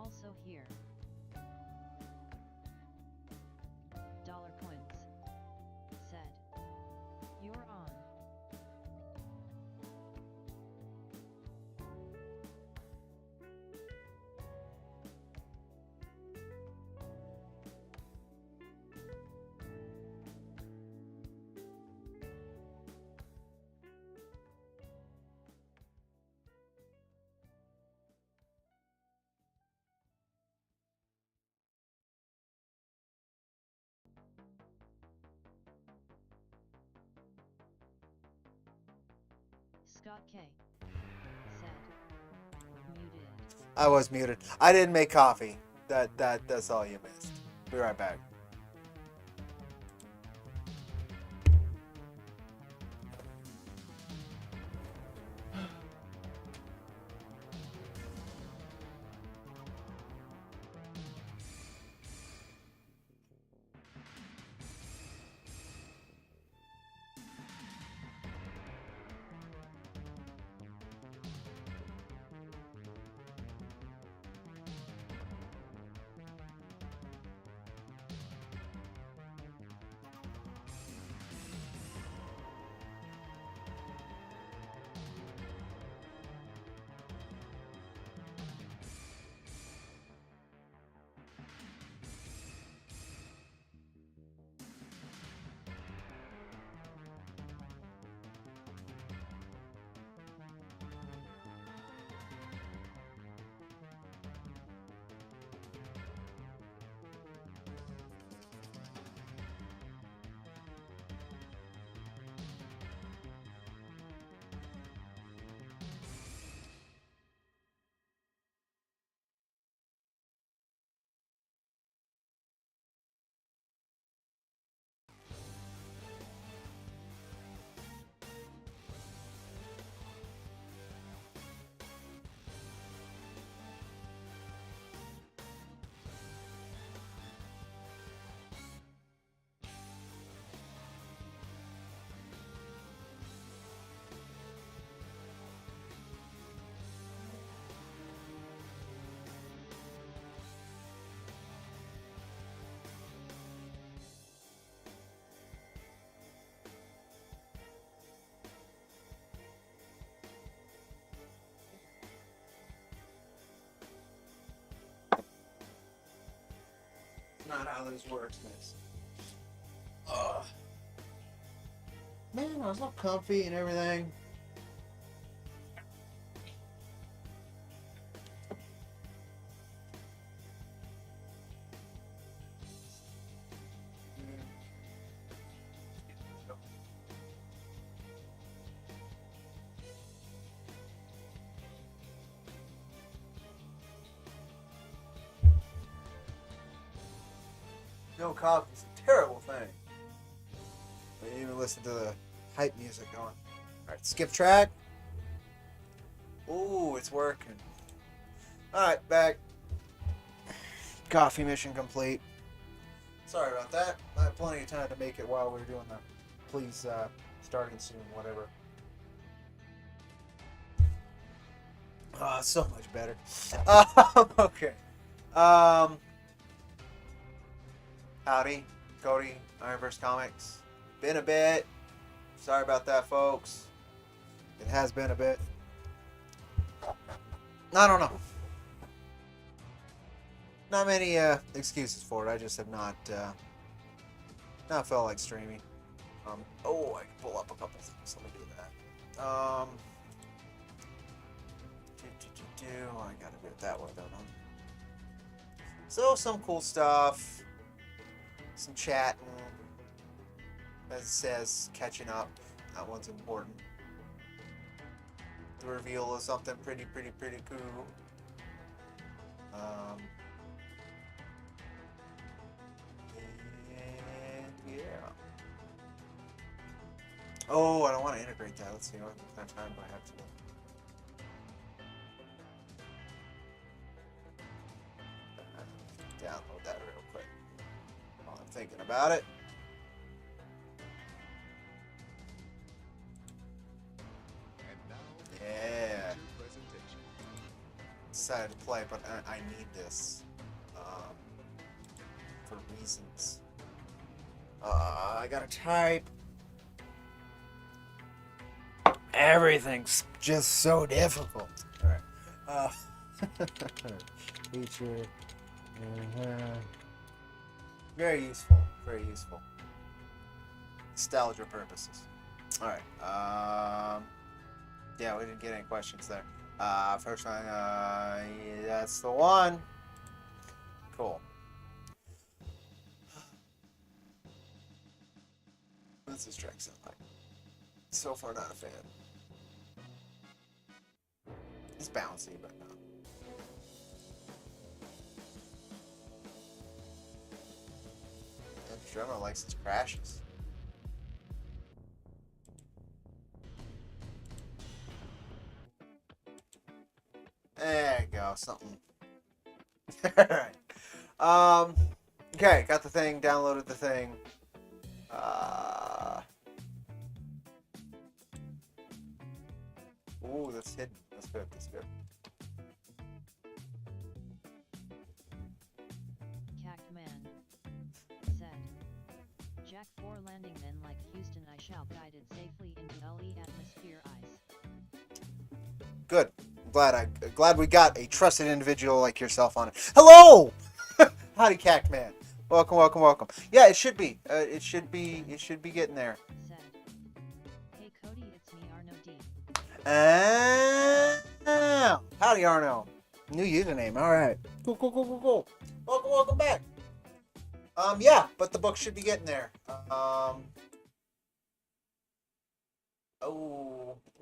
also here. Dollar coins. Said. You're on. Scott K. said. Muted. I was muted. I didn't make coffee. That's all you missed. Be right back. Tyler's workspace. Ugh. Man, I was all comfy and everything. No coffee is a terrible thing. I even listen to the hype music going. Alright, skip track. Ooh, it's working. Alright, back. Coffee mission complete. Sorry about that. I have plenty of time to make it while we're doing that. Please, starting soon, whatever. Oh, so much better. Okay. Howdy, Cody, IronVerse Comics. Been a bit. Sorry about that, folks. It has been a bit. I don't know. Not many excuses for it. I just have not felt like streaming. Oh, I can pull up a couple things. Let me do that. I gotta do it that way, don't I? So some cool stuff. Some chatting. As it says, catching up. That one's important. The reveal of something pretty cool. And yeah. Oh, I don't want to integrate that. Let's see what kind of time do I have to do. Download that real quick while I'm thinking about it. Yeah. Decided to play, but I need this for reasons. I gotta type. Everything's just so difficult. All right. Feature. Very useful. Very useful. Nostalgia purposes. All right. Yeah, we didn't get any questions there. First one, that's the one. Cool. What's this track sound like? So far, not a fan. It's bouncy, but no. The drummer likes his crashes. There you go, something. Alright. Okay, got the thing, downloaded the thing. Ooh, that's hidden. That's good, that's good. Cactman said, Jack 4 landing then like Houston I shall guide it safely into LE atmosphere ice. Good. Glad we got a trusted individual like yourself on it. Hello! Howdy, Cactman. Welcome, welcome, welcome. Yeah, it should be. It should be getting there. Said, hey Cody, it's me Arno D. Howdy, Arno. New username. All right. Cool. Welcome back. Yeah, but the book should be getting there. Oh,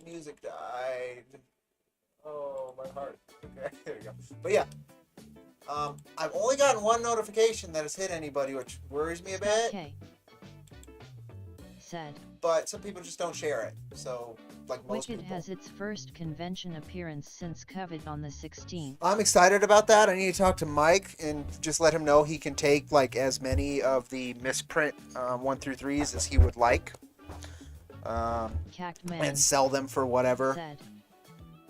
music died. Oh, my heart. Okay, there you go. But yeah, I've only gotten one notification that has hit anybody, which worries me a bit. Okay. Said, but some people just don't share it. So, like most Wicked people. has its first convention appearance since COVID on the 16th. I'm excited about that. I need to talk to Mike and just let him know he can take like as many of the misprint 1 through 3s as he would like. Cactman and sell them for whatever. Said,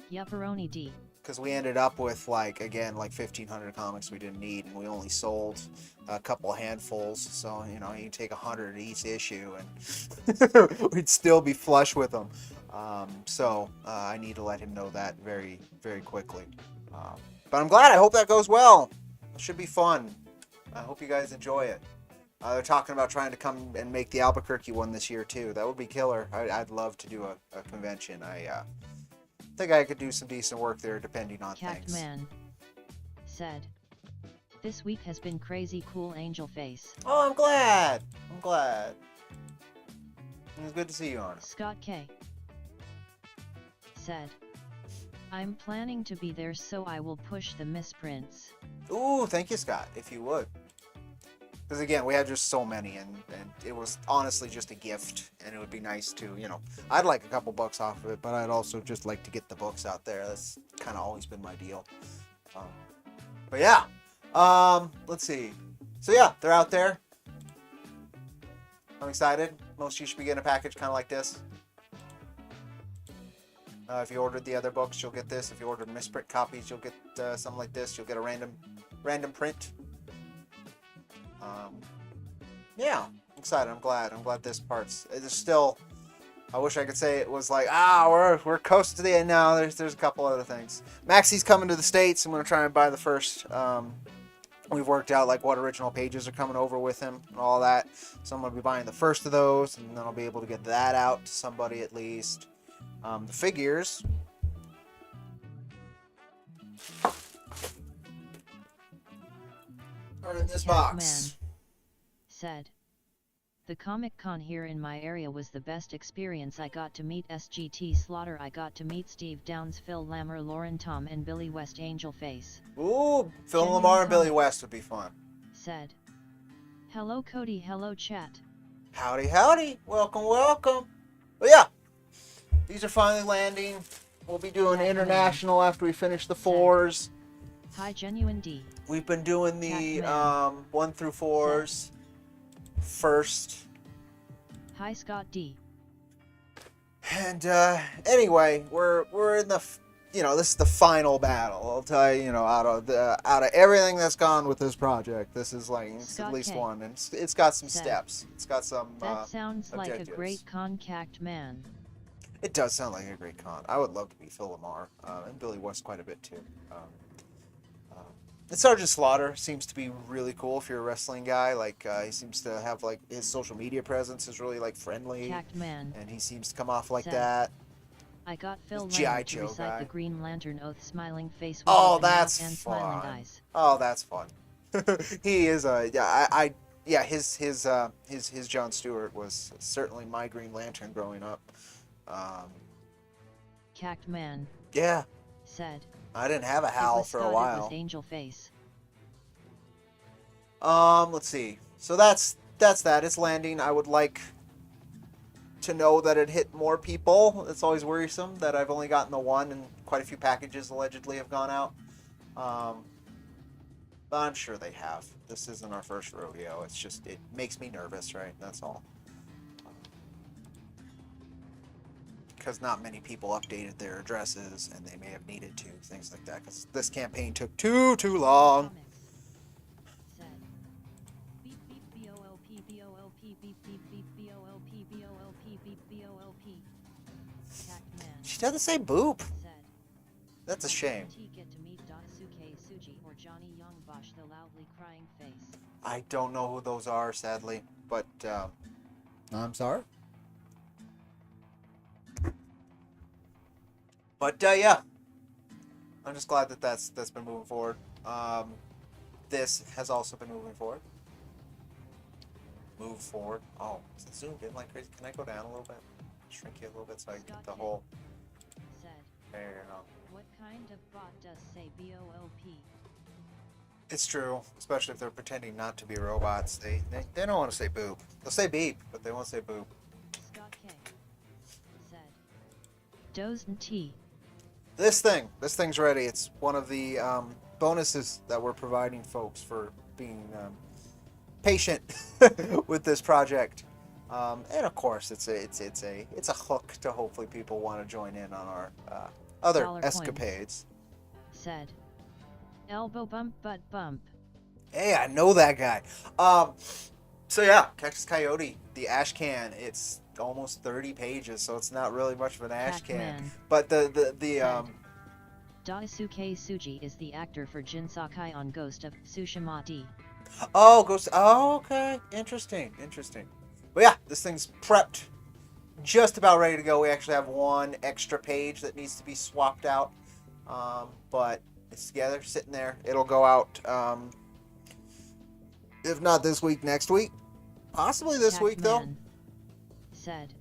Yupperoni D. Because we ended up with like 1,500 comics we didn't need, and we only sold a couple handfuls. So you can take 100 each issue, and we'd still be flush with them. So I need to let him know that very, very quickly. But I'm glad. I hope that goes well. It should be fun. I hope you guys enjoy it. They're talking about trying to come and make the Albuquerque one this year too. That would be killer. I'd love to do a convention. I think I could do some decent work there depending on things. Cactman said, "This week has been crazy cool, Angel Face." Oh, I'm glad. I'm glad. It was good to see you on it. Scott K said, "I'm planning to be there, so I will push the misprints." Ooh, thank you, Scott, if you would. Because again, we had just so many, and it was honestly just a gift, and it would be nice to, you know, I'd like a couple bucks off of it, but I'd also just like to get the books out there. That's kind of always been my deal. But yeah, let's see. So yeah, they're out there. I'm excited. Most of you should be getting a package kind of like this. If you ordered the other books, you'll get this. If you ordered misprint copies, you'll get something like this. You'll get a random print. Yeah, I'm excited. I'm glad this part's. It's still. I wish I could say it was like, we're close to the end now. There's a couple other things. Maxie's coming to the States. I'm gonna try and buy the first. We've worked out like what original pages are coming over with him and all that. So I'm gonna be buying the first of those, and then I'll be able to get that out to somebody at least. The figures. Are in this box. Said, "The Comic Con here in my area was the best experience. I got to meet SGT Slaughter. I got to meet Steve Downs, Phil Lammer, Lauren Tom, and Billy West. Angel Face." Ooh, Phil Lamar and Billy West would be fun. Said, "Hello Cody, hello chat." Howdy, howdy. Welcome, welcome. But yeah, these are finally landing. We'll be doing international after we finish the 4s. Hi Genuine D. We've been doing the 1 through 4s first. Hi Scott D. And anyway, we're in the, this is the final battle. I'll tell you, out of everything that's gone with this project, this is like it's at least one, and it's got some steps. It's got some. That sounds objectives. like a great contact man. It does sound like a great con. I would love to be Phil Lamar and Billy West quite a bit too. And Sergeant Slaughter seems to be really cool if you're a wrestling guy. Like he seems to have like his social media presence is really like friendly, and he seems to come off like that. I got Phil Lamar to recite the Green Lantern oath, smiling face with oh, open that's mouth and fun. smiling eyes. Oh, that's fun. He is his John Stewart was certainly my Green Lantern growing up. Cactman said, I didn't have a Hal for a while. It was Angel Face. Let's see. So that's that. It's landing. I would like to know that it hit more people. It's always worrisome that I've only gotten the one, and quite a few packages allegedly have gone out. But I'm sure they have. This isn't our first rodeo. It's just, it makes me nervous, right? That's all. Because not many people updated their addresses, and they may have needed to, things like that. Because this campaign took too long. She doesn't say boop. That's a shame. I don't know who those are, sadly, but I'm sorry. But yeah, I'm just glad that that's been moving forward. This has also been moving forward. Move forward. Oh, is it zoomed in like crazy? Can I go down a little bit? Shrink you a little bit so I can get the whole. There you go. What kind of bot does say BOLP? It's true, especially if they're pretending not to be robots. They don't want to say boop. They'll say beep, but they won't say boop. Scott K said, Dozen T. This thing's ready. It's one of the bonuses that we're providing folks for being patient with this project. And of course, it's a hook to hopefully people want to join in on our other escapades. Said, elbow bump, butt bump. Hey, I know that guy. So yeah, Cactus Coyote, the Ashcan. It's almost 30 pages, so it's not really much of an Ashcan. But the Daisuke Tsuji is the actor for Jin Sakai on Ghost of Tsushima D. Oh, goes. Oh, okay. Interesting. Interesting. Well, yeah, this thing's prepped, just about ready to go. We actually have one extra page that needs to be swapped out, but it's together, sitting there. It'll go out, if not this week, next week. Possibly this week, though. Said.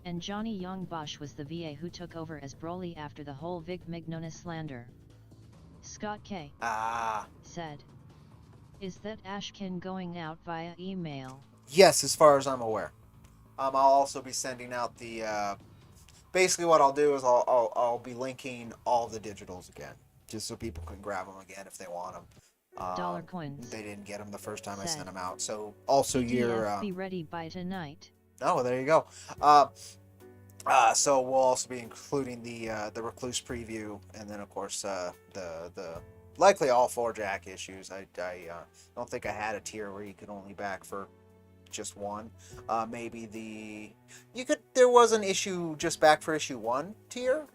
And Johnny Young Bosch was the VA who took over as Broly after the whole Vic Mignogna slander. Scott K. Said. Is that Ashcan going out via email? Yes, as far as I'm aware. I'll also be sending out the. Basically, what I'll do is I'll be linking all the digitals again, just so people can grab them again if they want them. Dollar coins. They didn't get them the first time I sent them out. So also your. Be ready by tonight. Oh, there you go. So we'll also be including the Recluse preview, and then of course the likely all 4 Jack issues. I don't think I had a tier where you could only back for just one. Maybe there was an issue just back for issue 1 tier.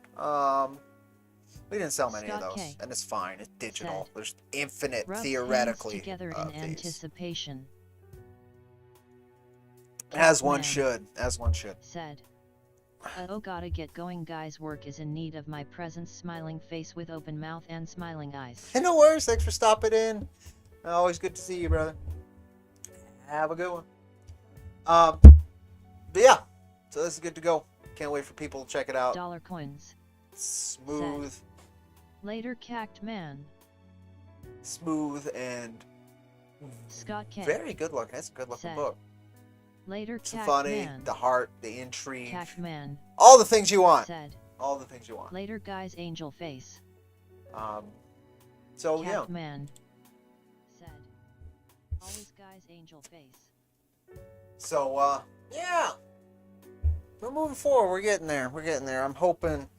We didn't sell many of those, and it's fine. It's digital. Said, there's infinite theoretically together in anticipation. As one should. Said. Oh, gotta get going, guys. Work is in need of my presence. Smiling face with open mouth and smiling eyes. Hey, no worries. Thanks for stopping in. Always good to see you, brother. Have a good one. But yeah, so this is good to go. Can't wait for people to check it out. Dollar coins. Smooth. Said. Later, Cact Man. Smooth and Scott K. Very good looking. That's a good looking book. Later, it's funny, Man. the heart, the intrigue. Cact Man. All the things you want. Said. All the things you want. Later, guys. Angel face. So Cact yeah. Man. Said. Always, guys. Angel face. So yeah. We're moving forward. We're getting there. I'm hoping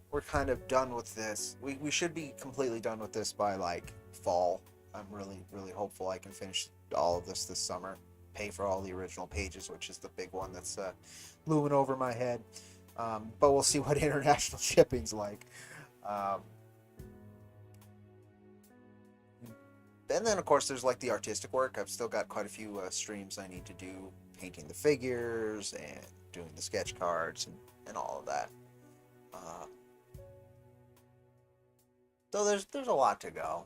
we're kind of done with this. We should be completely done with this by like fall. I'm really, really hopeful I can finish all of this summer. Pay for all the original pages, which is the big one that's looming over my head. But we'll see what international shipping's like. And then, of course, there's like the artistic work. I've still got quite a few streams I need to do, painting the figures and doing the sketch cards and all of that. So there's a lot to go.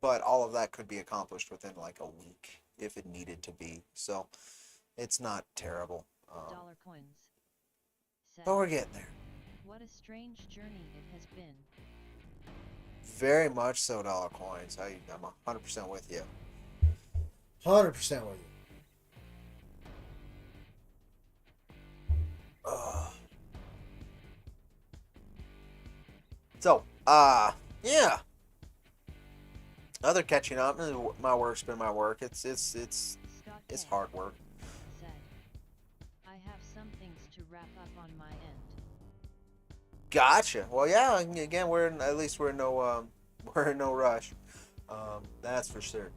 But all of that could be accomplished within like a week if it needed to be. So it's not terrible. Dollar coins. Said, but we're getting there. What a strange journey it has been. Very much so, dollar coins. I'm 100% with you. 100% with you. So, yeah. Other catching up. My work's been my work. It's hard work. Said, I have some things to wrap up on my end. Gotcha. Well, yeah. Again, we're in no rush. That's for sure.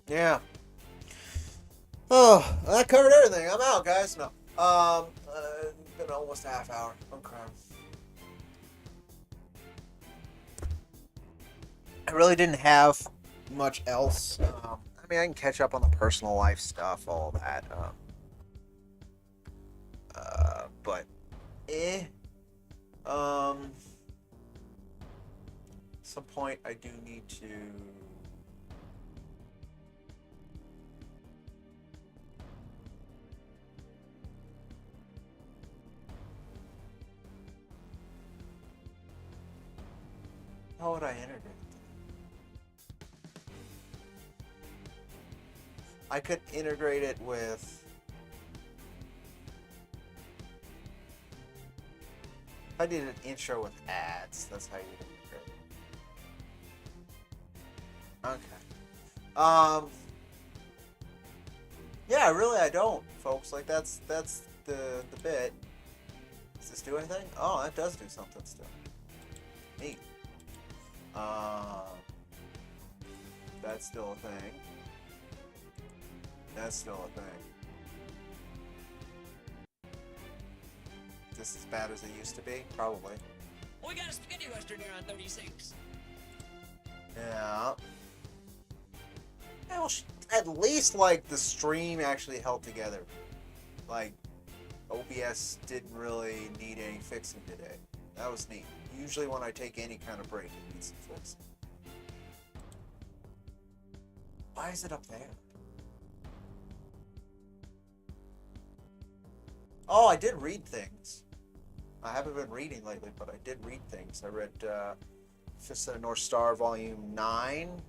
Yeah. Oh, that covered everything. I'm out, guys. No. Been almost a half hour. I'm crying. I really didn't have much else. I mean, I can catch up on the personal life stuff, all that. But, at some point, I do need to. How would I integrate it? I could integrate it with. I did an intro with ads. That's how you integrate it. Okay. Yeah, really, I don't, folks. Like that's the bit. Does this do anything? Oh, that does do something still. Neat. That's still a thing. That's still a thing. this as bad as it used to be? Probably. We got a spaghetti western here on 36. Yeah. Well, at least, like, the stream actually held together. Like, OBS didn't really need any fixing today. That was neat. Usually when I take any kind of break, it needs some fixing. Why is it up there? Oh, I did read things. I haven't been reading lately, but I did read things. I read Fist of the North Star Volume 9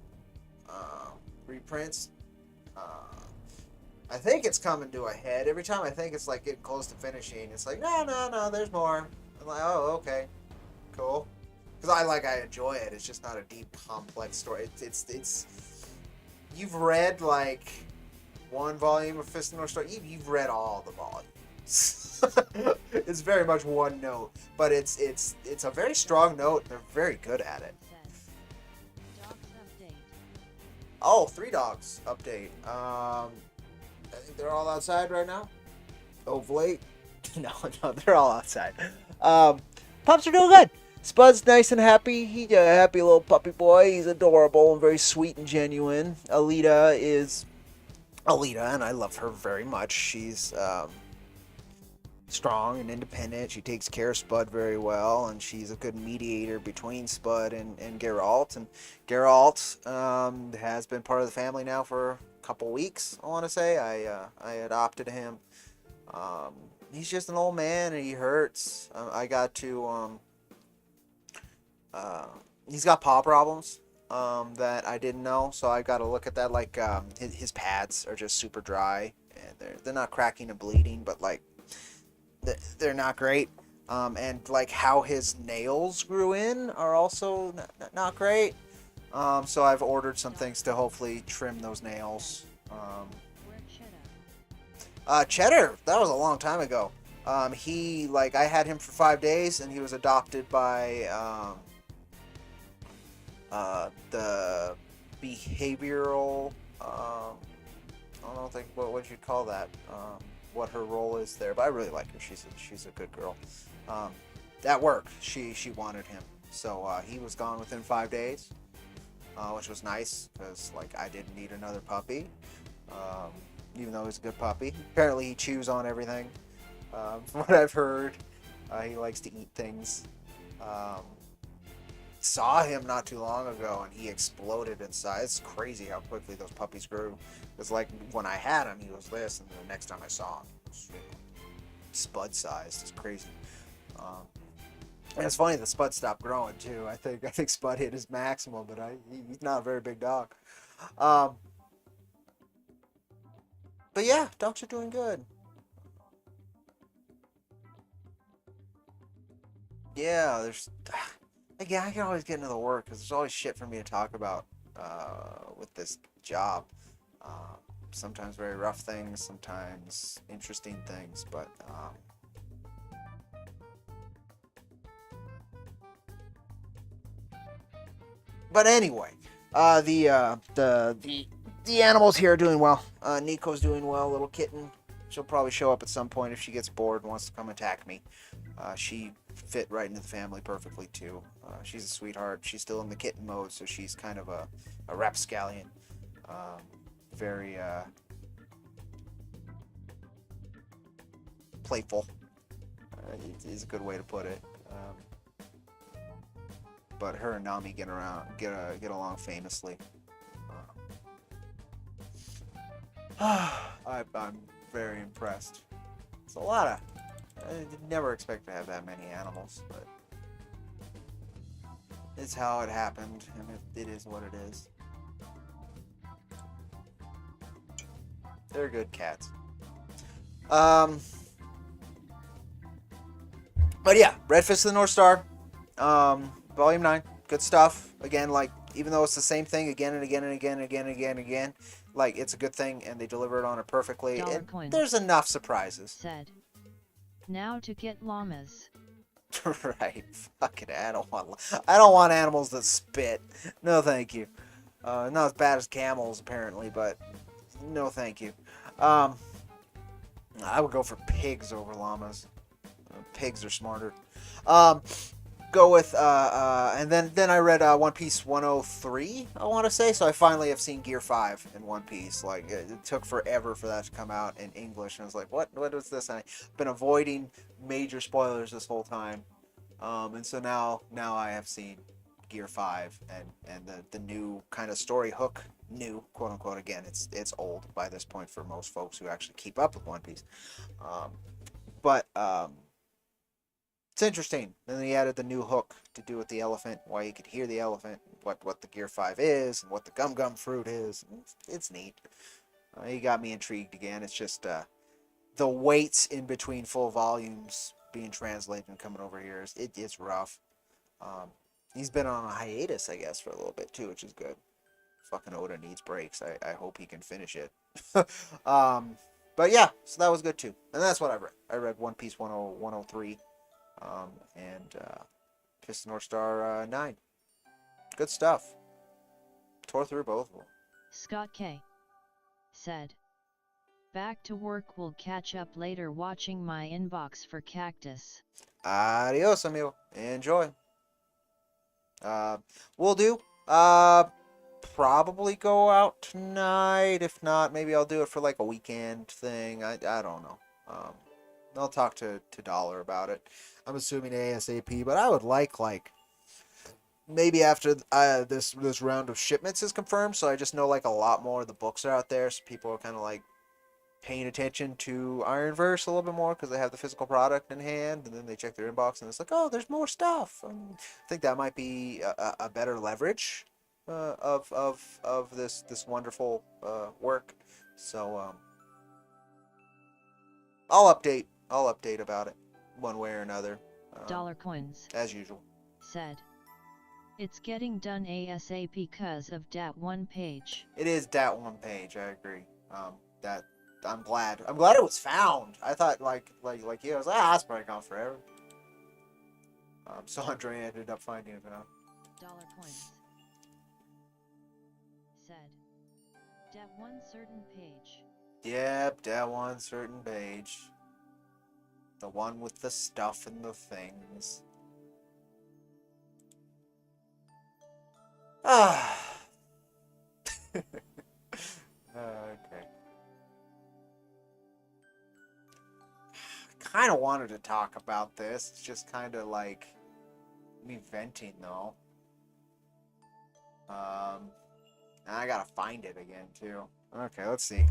reprints. I think it's coming to a head. Every time I think it's like getting close to finishing, it's like, no, there's more. I'm like, oh, okay, cool. Because I enjoy it. It's just not a deep, complex story. It's you've read like one volume of Fist of the North Star. You've read all the volumes. It's very much one note, but it's a very strong note. They're very good at it. Oh, 3 dogs update. I think they're all outside right now. Hopefully. No, they're all outside. Pups are doing good. Spud's nice and happy. He's a happy little puppy boy. He's adorable and very sweet and genuine. Alita is Alita, and I love her very much. She's strong and independent. She takes care of Spud very well, and she's a good mediator between Spud and Geralt. And Geralt has been part of the family now for a couple weeks, I want to say. I adopted him. He's just an old man, and he hurts. I got to... he's got paw problems that I didn't know, so I got to look at that. Like, his pads are just super dry, and they're not cracking and bleeding, but, like, they're not great. And like how his nails grew in are also not great. So I've ordered some things to hopefully trim those nails. Cheddar, that was a long time ago. I had him for 5 days, and he was adopted by the behavioral. I don't think what you'd call that. What her role is there, but I really like her. She's a good girl. At work, she wanted him, so he was gone within 5 days, which was nice because like I didn't need another puppy, even though he's a good puppy. Apparently, he chews on everything. From what I've heard, he likes to eat things. Saw him not too long ago, and he exploded in size. It's crazy how quickly those puppies grew. It's like when I had him, he was this, and the next time I saw him, it was, Spud sized. It's crazy. And it's funny that Spud stopped growing too. I think Spud hit his maximum, but he's not a very big dog. But yeah, dogs are doing good. Yeah, there's. Again, I can always get into the work because there's always shit for me to talk about with this job. Sometimes very rough things, sometimes interesting things, but anyway, the animals here are doing well. Nico's doing well, little kitten. She'll probably show up at some point if she gets bored and wants to come attack me. She fit right into the family perfectly too. She's a sweetheart. She's still in the kitten mode, so she's kind of a rapscallion. Very playful is a good way to put it. But her and Nami get along famously. I'm very impressed. It's a lot of. I did never expect to have that many animals, but it's how it happened, and it is what it is. They're good cats. But yeah, Red Fist of the North Star, Volume 9, good stuff. Again, like, even though it's the same thing again and again and again and again and again and again, like, it's a good thing, and they delivered on it perfectly. And there's enough surprises. Said. Now to get llamas. Right, fucking I don't want animals that spit. No, thank you. Not as bad as camels apparently, but no, thank you. I would go for pigs over llamas. Pigs are smarter. Go with and then I read One Piece 103, I want to say. So I finally have seen Gear 5 in One Piece. Like it took forever for that to come out in English, and I was like, what was this? And I've been avoiding major spoilers this whole time. And so now I have seen Gear 5 and the new kind of story hook, new quote unquote. Again, it's old by this point for most folks who actually keep up with One Piece. But it's interesting. And then he added the new hook to do with the elephant, why you could hear the elephant, what the Gear 5 is, and what the gum fruit is. It's neat. He got me intrigued again. It's just the waits in between full volumes being translated and coming over here. It's rough. He's been on a hiatus, I guess, for a little bit too, which is good. Fucking Oda needs breaks. I hope he can finish it. But yeah, so that was good too. And that's what I read. I read One Piece 103. And Fist of North Star 9. Good stuff. Tore through both of them. Scott K. said, back to work, we'll catch up later watching my inbox for Cactus. Adios, amigo. Enjoy. We'll do. Probably go out tonight. If not, maybe I'll do it for like a weekend thing. I don't know. I'll talk to Dollar about it. I'm assuming ASAP, but I would like maybe after this round of shipments is confirmed, so I just know like a lot more of the books are out there, so people are kind of like paying attention to IronVerse a little bit more because they have the physical product in hand, and then they check their inbox and it's like, oh, there's more stuff. I think that might be a better leverage of this wonderful work. So I'll update about it one way or another. Dollar Coins, as usual, said, it's getting done ASAP because of that one page. It is that one page. I agree. That I'm glad it was found. I thought like you, I was like, that's probably gone forever. So Andre ended up finding it out. Dollar Coins said, that one certain page. Yep, that one certain page. The one with the stuff and the things. Ah. Okay. Kind of wanted to talk about this. It's just kind of like me venting though. I gotta find it again too. Okay, let's see.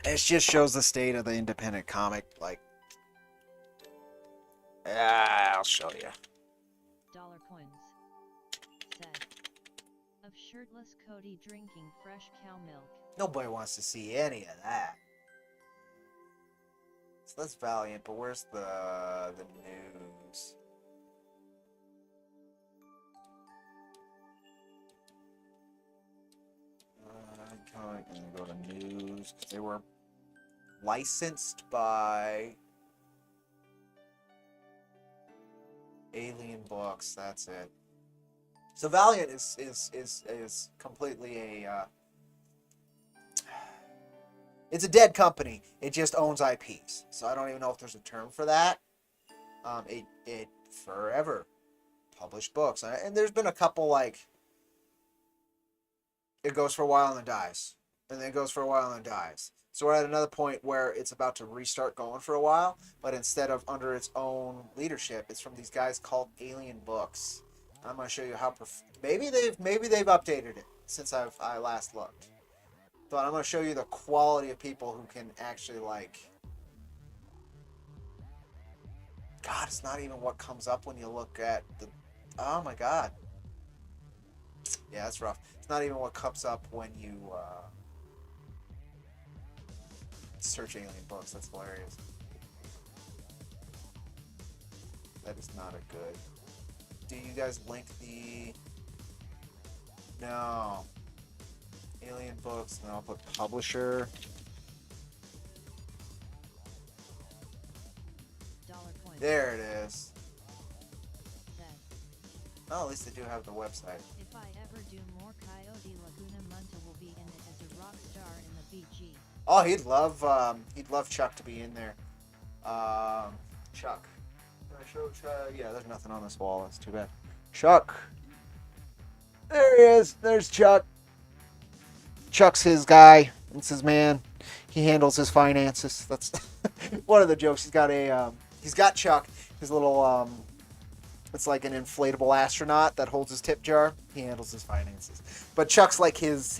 It just shows the state of the independent comic, like. I'll show you. Dollar Coins said, of shirtless Cody drinking fresh cow milk. Nobody wants to see any of that. So that's Valiant, but where's the news? I'm gonna go to news because they were licensed by Alien Books. That's it. So Valiant is completely a it's a dead company. It just owns IPs. So I don't even know if there's a term for that. It forever published books, and there's been a couple like. It goes for a while and then dies. And then it goes for a while and then dies. So we're at another point where it's about to restart going for a while, but instead of under its own leadership, it's from these guys called Alien Books. I'm going to show you how maybe they've updated it since I last looked. But I'm going to show you the quality of people who can actually like. God, it's not even what comes up when you look at the. Oh my God. Yeah, that's rough. It's not even what comes up when you search Alien Books. That's hilarious. That is not a good. Do you guys link the? No. Alien Books, and then I'll put publisher. $. There it is. Said, Oh, at least they do have the website. if If I ever do more Coyote, Laguna Munta will be in it as a rock star in the BG. Oh, he'd love Chuck to be in there. Chuck. Can I show Chuck? Yeah, there's nothing on this wall. That's too bad. Chuck. There he is. There's Chuck. Chuck's his guy. It's his man. He handles his finances. That's one of the jokes. He's got Chuck, his little it's like an inflatable astronaut that holds his tip jar. He handles his finances. But Chuck's like his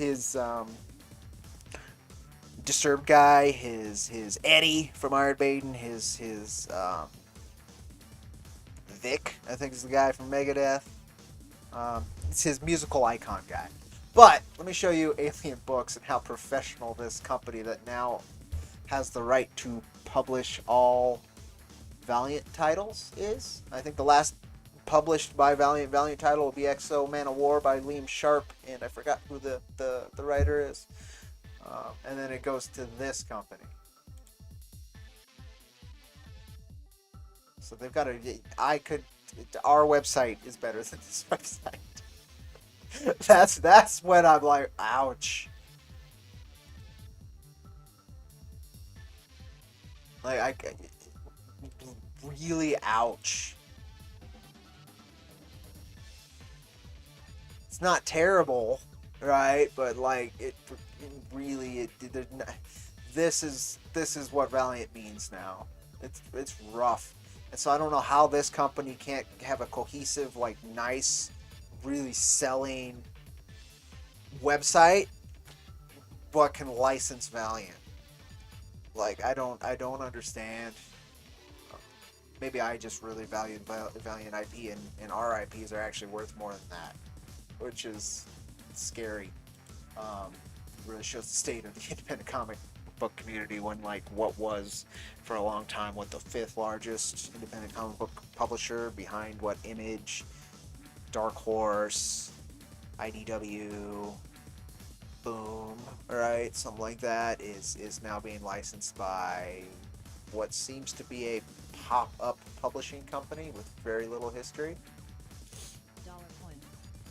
Disturbed guy, his Eddie from Iron Maiden, his Vic, I think is the guy from Megadeth. It's his musical icon guy. But let me show you Alien Books and how professional this company that now has the right to publish all Valiant titles is. I think the last published by Valiant title will be Exo Man of War by Liam Sharp, and I forgot who the writer is. And then it goes to this company. So they've got our website is better than this website. That's when I'm like, ouch. Like, really ouch. It's not terrible, right? But like, this is what Valiant means now. It's rough. And so I don't know how this company can't have a cohesive, like, nice, really selling website, but can license Valiant. Like, I don't understand. Maybe I just really value Valiant IP, and our IPs are actually worth more than that, which is scary. Really shows the state of the independent comic book community when, like, what was for a long time the 5th largest independent comic book publisher behind Image, Dark Horse, IDW, Boom, right, something like that, is now being licensed by what seems to be a pop-up publishing company with very little history.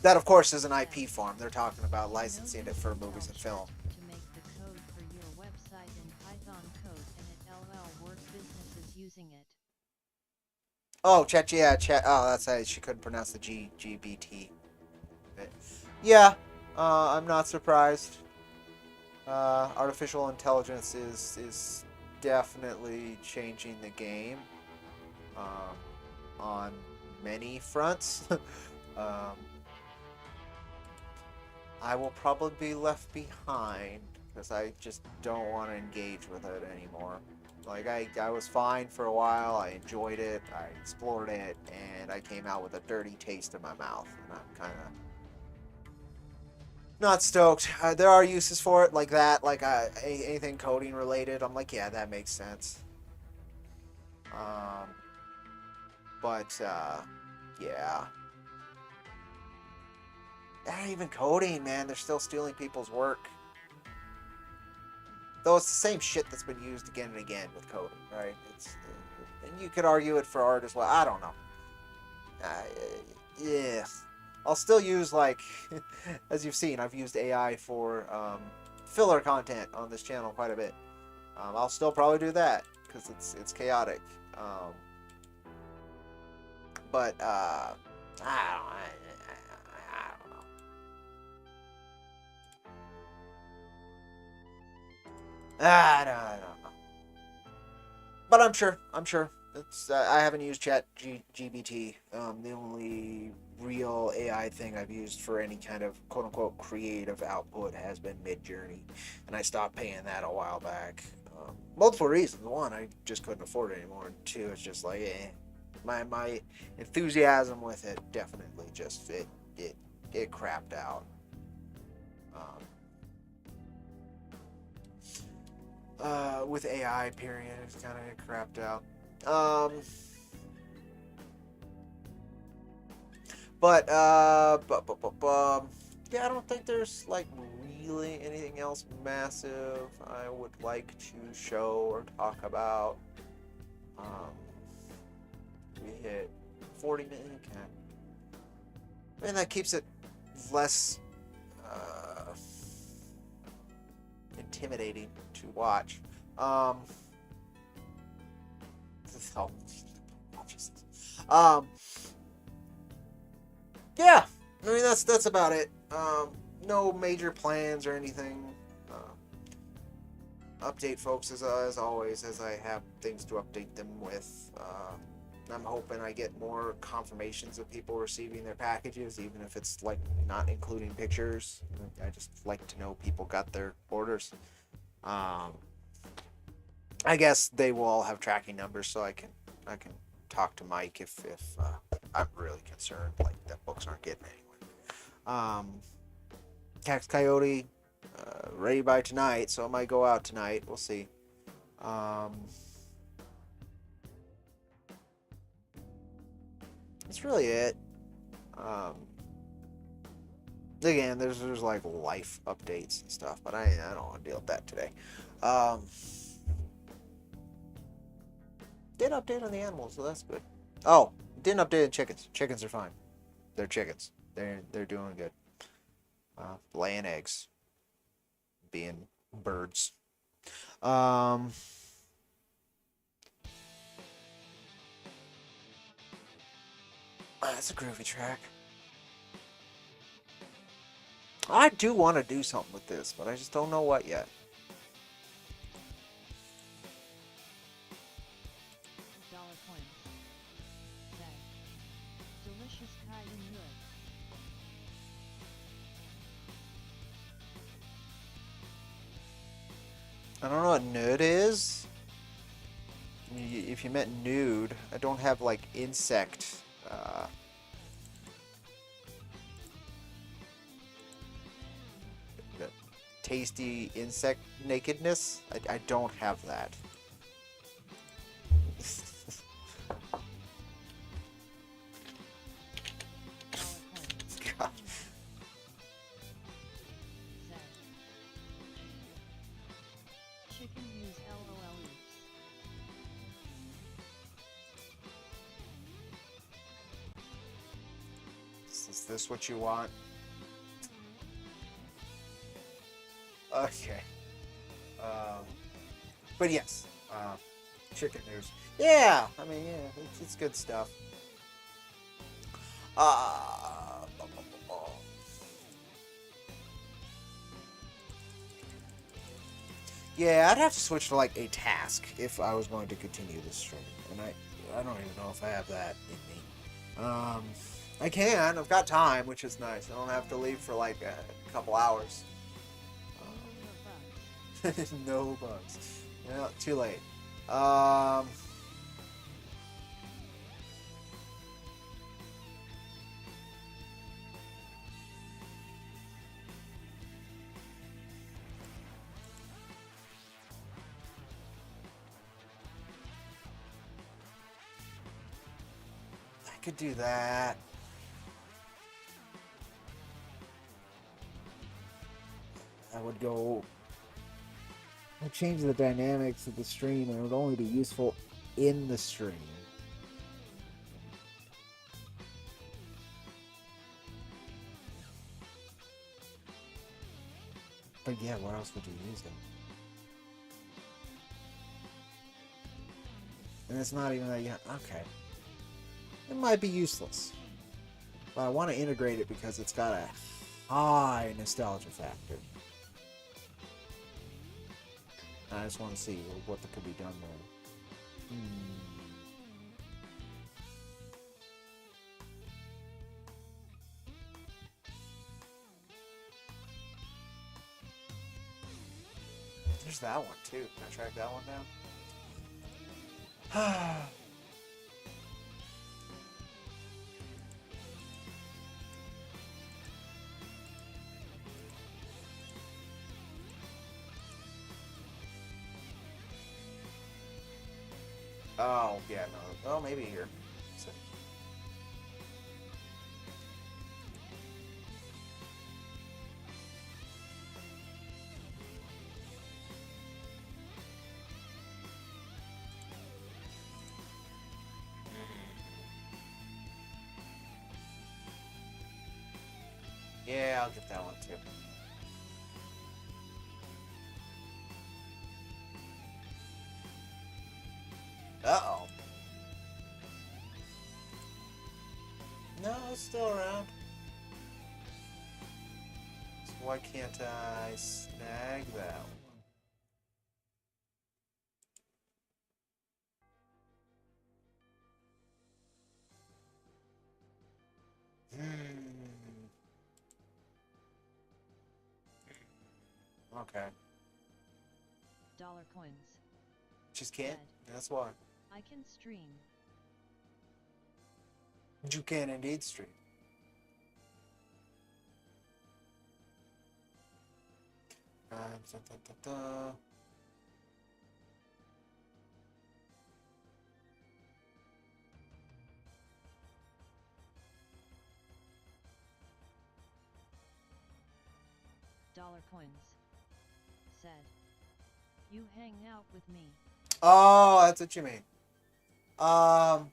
That, of course, is an IP farm. They're talking about licensing it for movies and film. To make the code for your website in Python code, and it LL Word businesses using it. Oh, chat. Oh, that's how she couldn't pronounce the GBT bit. Yeah, I'm not surprised. Artificial intelligence is definitely changing the game on many fronts. I will probably be left behind because I just don't want to engage with it anymore. Like, I was fine for a while, I enjoyed it, I explored it, and I came out with a dirty taste in my mouth, and I'm kind of not stoked. There are uses for it, like that, like anything coding related, I'm like, yeah, that makes sense. But, yeah. Not even coding, man. They're still stealing people's work. Though it's the same shit that's been used again and again with coding, right? And you could argue it for art as well. I don't know. Yeah. I'll still use, like, as you've seen, I've used AI for filler content on this channel quite a bit. I'll still probably do that because it's chaotic. But I don't know. I don't know. But I'm sure. It's I haven't used ChatGPT. The only real AI thing I've used for any kind of quote-unquote creative output has been Midjourney. And I stopped paying that a while back. Multiple reasons. One, I just couldn't afford it anymore. And two, it's just like, my enthusiasm with it definitely just, it crapped out. With AI, period, it's kind of crapped out. Yeah, I don't think there's, like, really anything else massive I would like to show or talk about. We hit 40 minutes. Okay. And that keeps it less intimidating to watch. Oh, yeah, I mean that's about it. No major plans or anything. Update folks as always as I have things to update them with. I'm hoping I get more confirmations of people receiving their packages, even if it's like not including pictures. I just like to know people got their orders. I guess they will all have tracking numbers, so I can talk to Mike if I'm really concerned, like that books aren't getting anywhere. Cactus Coyote, ready by tonight, so it might go out tonight. We'll see. That's really it. Again, there's like life updates and stuff, but I don't want to deal with that today. Did update on the animals, so that's good. Oh, didn't update on chickens. Chickens are fine. They're chickens. They're doing good. Laying eggs. Being birds. That's a groovy track. I do want to do something with this, but I just don't know what yet. Dollar coins. Zag. Delicious pie in Europe. I don't know what nude is. If you meant nude, I don't have like insect. The tasty insect nakedness. I don't have that. God. Chicken use LOL. Is this what you want? Okay. But yes, chicken news. Yeah, I mean, yeah, it's good stuff. Yeah, I'd have to switch to like a task if I was going to continue this stream, and I don't even know if I have that in me. I can. I've got time, which is nice. I don't have to leave for like a couple hours. No bugs. Well, too late. I could do that. I would go. I'd change the dynamics of the stream, and it would only be useful in the stream. But yeah, what else would you use them? And it's not even that yet. Okay. It might be useless. But I want to integrate it because it's got a high nostalgia factor. I just want to see what could be done there. There's that one too. Can I track that one down? Oh, yeah, no. Oh, maybe here. So. Yeah, I'll get that one too. Uh-oh. No, it's still around. So why can't I snag that one? Okay. Dollar coins. Just can't? Said, That's why. I can stream. You can indeed stream. Da, da, da, da. Dollar coins. Said, you hang out with me. Oh, that's what you mean. I'll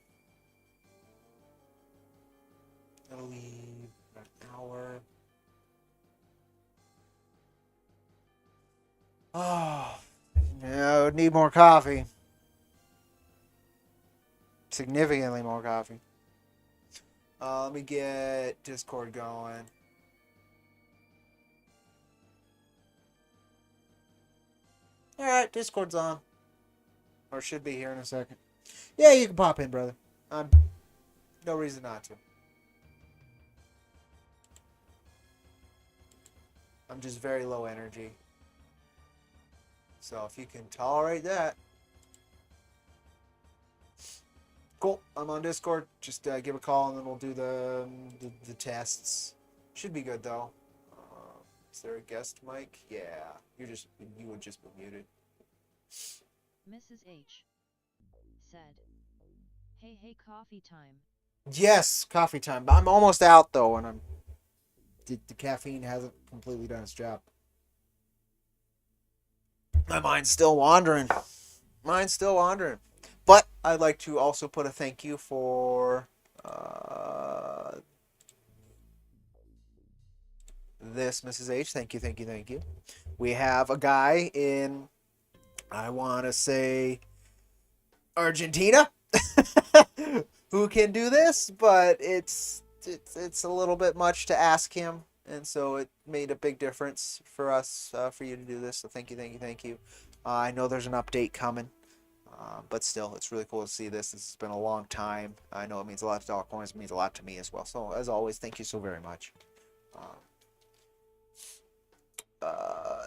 leave an hour. Oh, no, need more coffee. Significantly more coffee. Let me get Discord going. Alright, Discord's on. Or should be here in a second. Yeah, you can pop in, brother. No reason not to. I'm just very low energy. So if you can tolerate that. Cool. I'm on Discord. Just give a call and then we'll do the tests. Should be good though. Is there a guest mic? Yeah. You would just be muted. Mrs. H. Said, hey, coffee time. Yes, coffee time. I'm almost out though, and the caffeine hasn't completely done its job. My mind's still wandering. But I'd like to also put a thank you for this, Mrs. H. Thank you. We have a guy in, I want to say, Argentina, who can do this, but it's a little bit much to ask him, and so it made a big difference for us, for you to do this. So thank you. I know there's an update coming, but still, it's really cool to see this. This has been a long time. I know it means a lot to Dollar Coins. It means a lot to me as well. So as always, thank you so very much.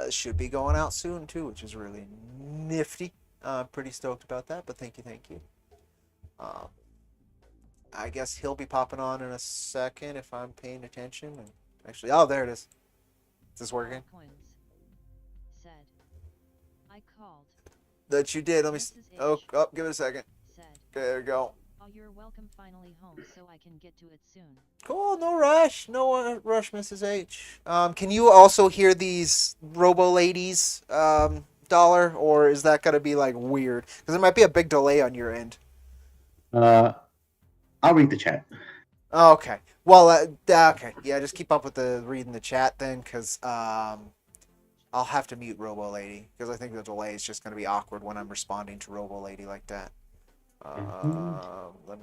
Should be going out soon too, which is really nifty. Pretty stoked about that, but thank you. I guess he'll be popping on in a second if I'm paying attention. And actually, oh, there it is. Is this working? Coins. Said, I called. That you did. Let me. Oh, give it a second. Said, okay, there we go. Oh, you're welcome. Finally home, so I can get to it soon. Cool. No rush. No rush, Mrs. H. Can you also hear these Robo Ladies, Dollar, or is that gonna be like weird? Because there might be a big delay on your end. I'll read the chat. Okay. Well, okay. Yeah, just keep up with the reading the chat then, because I'll have to mute Robo Lady, because I think the delay is just going to be awkward when I'm responding to Robo Lady like that.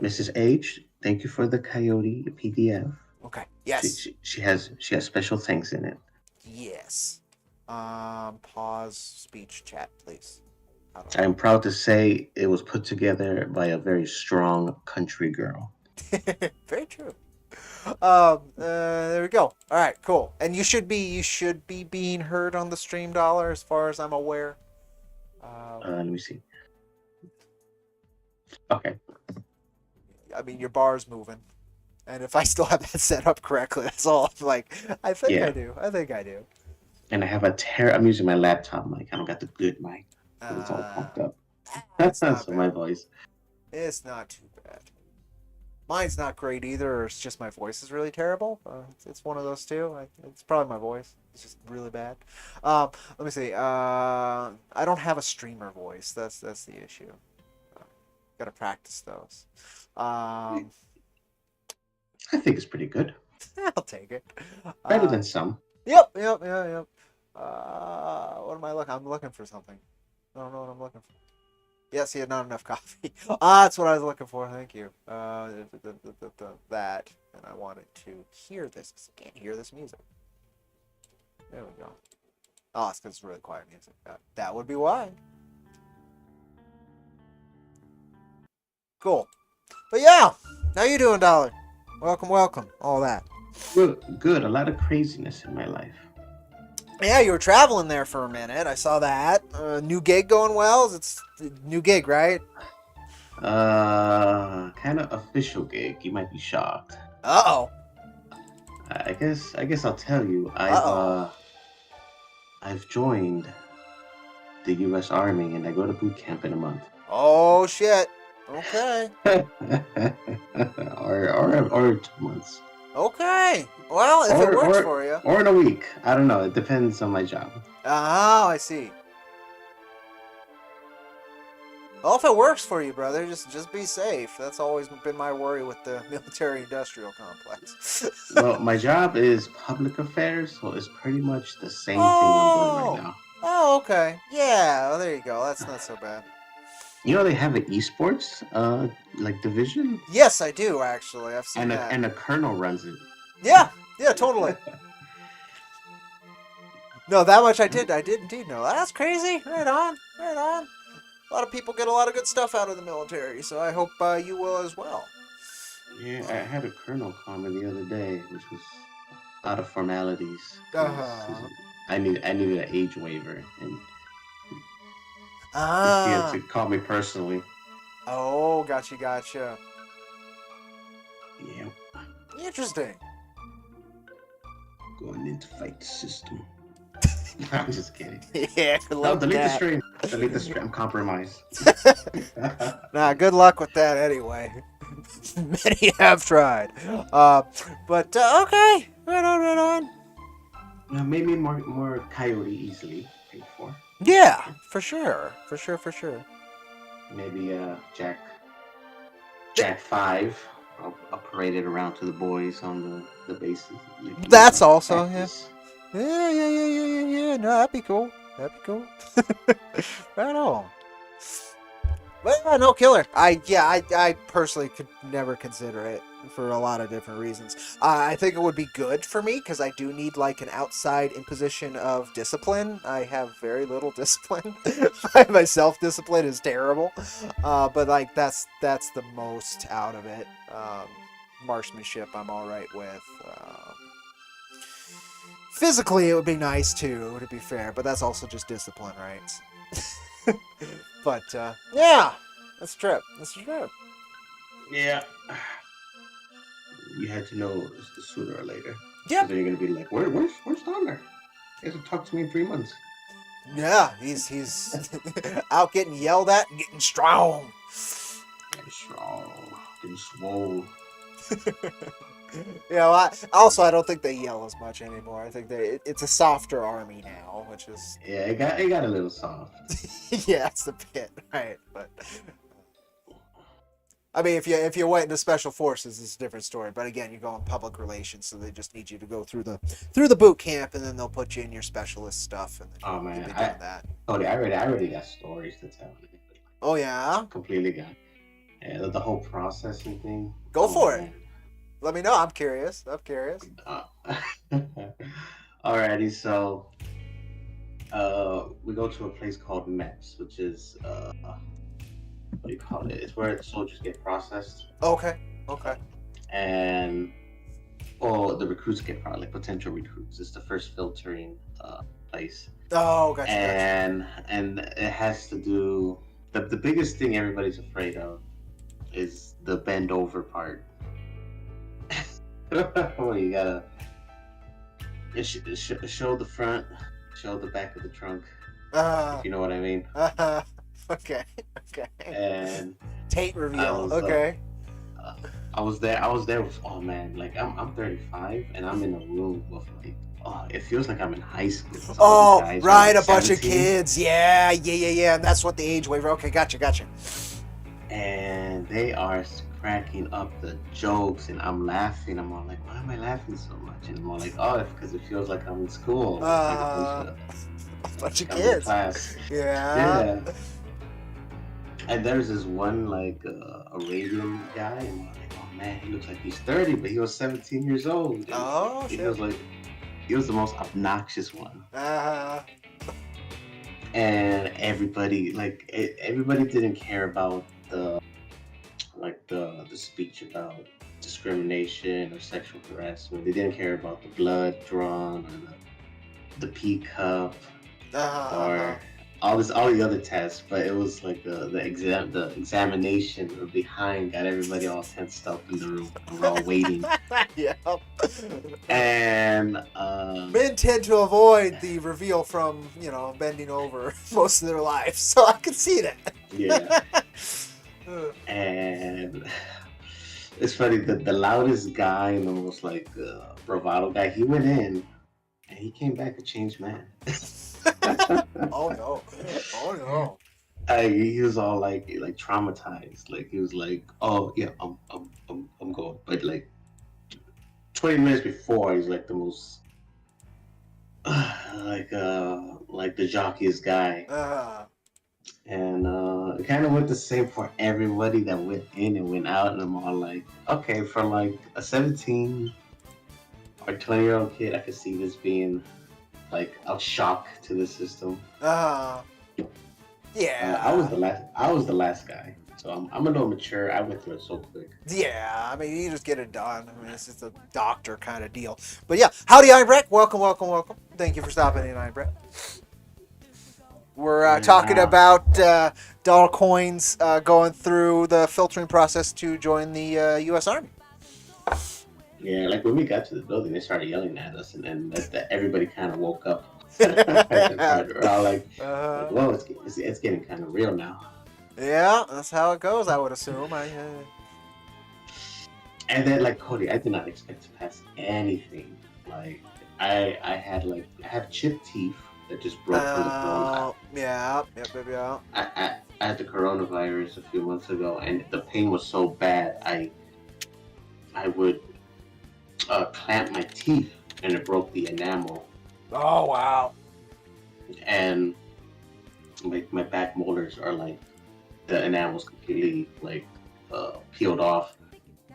Mrs. H, thank you for the Coyote PDF. Okay. Yes. She has special thanks in it. Yes. Pause speech chat, please. I am proud to say it was put together by a very strong country girl. Very true. There we go. All right, cool. And you should be being heard on the stream, Dollar, as far as I'm aware. Let me see. Okay. I mean, your bar's moving, and if I still have that set up correctly, that's all. Like, I think I do. And I have I'm using my laptop mic. I don't got the good mic. It's all pumped up. That's not so my voice. It's not too bad. Mine's not great either, or it's just my voice is really terrible. It's one of those two. It's probably my voice. It's just really bad. Let me see. I don't have a streamer voice. That's the issue. Gotta practice those. I think it's pretty good. I'll take it. Better than some. Yep. What am I looking? I'm looking for something. I don't know what I'm looking for. Yes, he had not enough coffee. That's what I was looking for. Thank you. That, and I wanted to hear this. 'Cause I can't hear this music. There we go. Oh, it's because it's really quiet music. That would be why. Cool. But yeah, how you doing, Dollar? Welcome. All that. Good. A lot of craziness in my life. Yeah, you were traveling there for a minute. I saw that. New gig going well? It's new gig, right? Kind of official gig. You might be shocked. Uh-oh. I guess I'll tell you. I've joined the U.S. Army, and I go to boot camp in a month. Oh shit. Okay. or 2 months. Okay. Well, if it works for you. Or in a week. I don't know. It depends on my job. Oh, I see. Well, if it works for you, brother, just be safe. That's always been my worry with the military-industrial complex. Well, my job is public affairs, so it's pretty much the same thing I'm doing right now. Oh, okay. Yeah, well, there you go. That's not so bad. You know they have an esports like division? Yes, I do, actually. I've seen that. And a colonel runs it. Yeah, totally. No, that much I did indeed know. That's crazy. Right on. A lot of people get a lot of good stuff out of the military, so I hope you will as well. Yeah, I had a colonel call me the other day, which was a lot of formalities. I needed an age waiver, and he had to call me personally. Oh, gotcha. Yeah. Interesting. Going in to fight the system. I'm just kidding. Yeah, Delete the stream. I'm compromised. Nah, good luck with that anyway. Many have tried. But okay. Right on. Maybe more Coyote easily paid for. Yeah, for sure. Maybe Jack 5. I'll parade it around to the boys on the bases. That's also Kactus. Yeah. No, that'd be cool. Right on. Well, no, killer. I personally could never consider it for a lot of different reasons. I think it would be good for me because I do need like an outside imposition of discipline. I have very little discipline. My self-discipline is terrible. But like that's the most out of it. Marksmanship I'm all right with. Physically, it would be nice too, to be fair, but that's also just discipline, right? But yeah, that's a trip. Yeah. You had to know sooner or later. Yeah. Then you're gonna be like, where's Donner? He hasn't talked to me in 3 months. Yeah, he's out getting yelled at and getting strong. Getting swole. I don't think they yell as much anymore. I think it's a softer army now, which is Yeah, it got a little soft. yeah, it's a bit right. But I mean, if you went into special forces, it's a different story. But again, you go in public relations, so they just need you to go through the boot camp, and then they'll put you in your specialist stuff, and then Oh man, you'll be doing that. Cody, I already got stories to tell. Oh yeah, Completely got. Yeah, the whole processing thing. Go for it. Let me know. I'm curious. Alrighty, so we go to a place called MEPS, which is what do you call it? It's where the soldiers get processed. Okay. And the recruits get like potential recruits. It's the first filtering place. Oh, gotcha. And it has to do the biggest thing everybody's afraid of is the bend over part. Well, you gotta show the front, show the back of the trunk. If you know what I mean. Okay. And Tate reveal. Okay. I was there. With, oh man, like I'm 35 and I'm in a room with like, it feels like I'm in high school. Oh, right, like a bunch of 17. kids. Yeah. And that's what the age waiver. Okay, gotcha. And they are cracking up the jokes, and I'm laughing. I'm all like, why am I laughing so much? And I'm all like, oh, it's because it feels like I'm in school. Like A bunch of I'm in kids. class. Yeah. Yeah. And there's this one like Arabian guy, and I'm like, oh man, he looks like he's 30, but he was 17 years old. And Oh, he shit. was like, he was the most obnoxious one. Uh-huh. And everybody everybody didn't care about the speech about discrimination or sexual harassment. They didn't care about the blood drawn or the pee cup or all the other tests, but it was like the examination behind got everybody all tensed up in the room. We're all waiting. Yeah. And men tend to avoid the reveal from, bending over most of their lives, so I can see that. yeah. And it's funny that the loudest guy and the most bravado guy, he went in and he came back a changed man. Oh no. He was all like traumatized. Like he was like, oh yeah, I'm going. But like 20 minutes before, he's like the most like the jockiest guy. And it kind of went the same for everybody that went in and went out. And I'm all like, okay, for like a 17 or 20-year-old kid, I could see this being like a shock to the system. Yeah. I was the last guy, so I'm a little mature. I went through it so quick. Yeah, I mean, you just get it done. I mean, it's just a doctor kind of deal. But yeah, howdy, I'm Brett. Welcome. Thank you for stopping in, I'm Brett. We're talking about dollar coins going through the filtering process to join the U.S. Army. Yeah, like when we got to the building, they started yelling at us, and then everybody kind of woke up. We're all like, whoa, it's getting kind of real now. Yeah, that's how it goes, I would assume. And then, like, Cody, I did not expect to pass anything. Like, I have chipped teeth that just broke from the corona. Yeah. I had the coronavirus a few months ago, and the pain was so bad, I would clamp my teeth, and it broke the enamel. Oh, wow. And my back molars are like, the enamel's completely peeled off,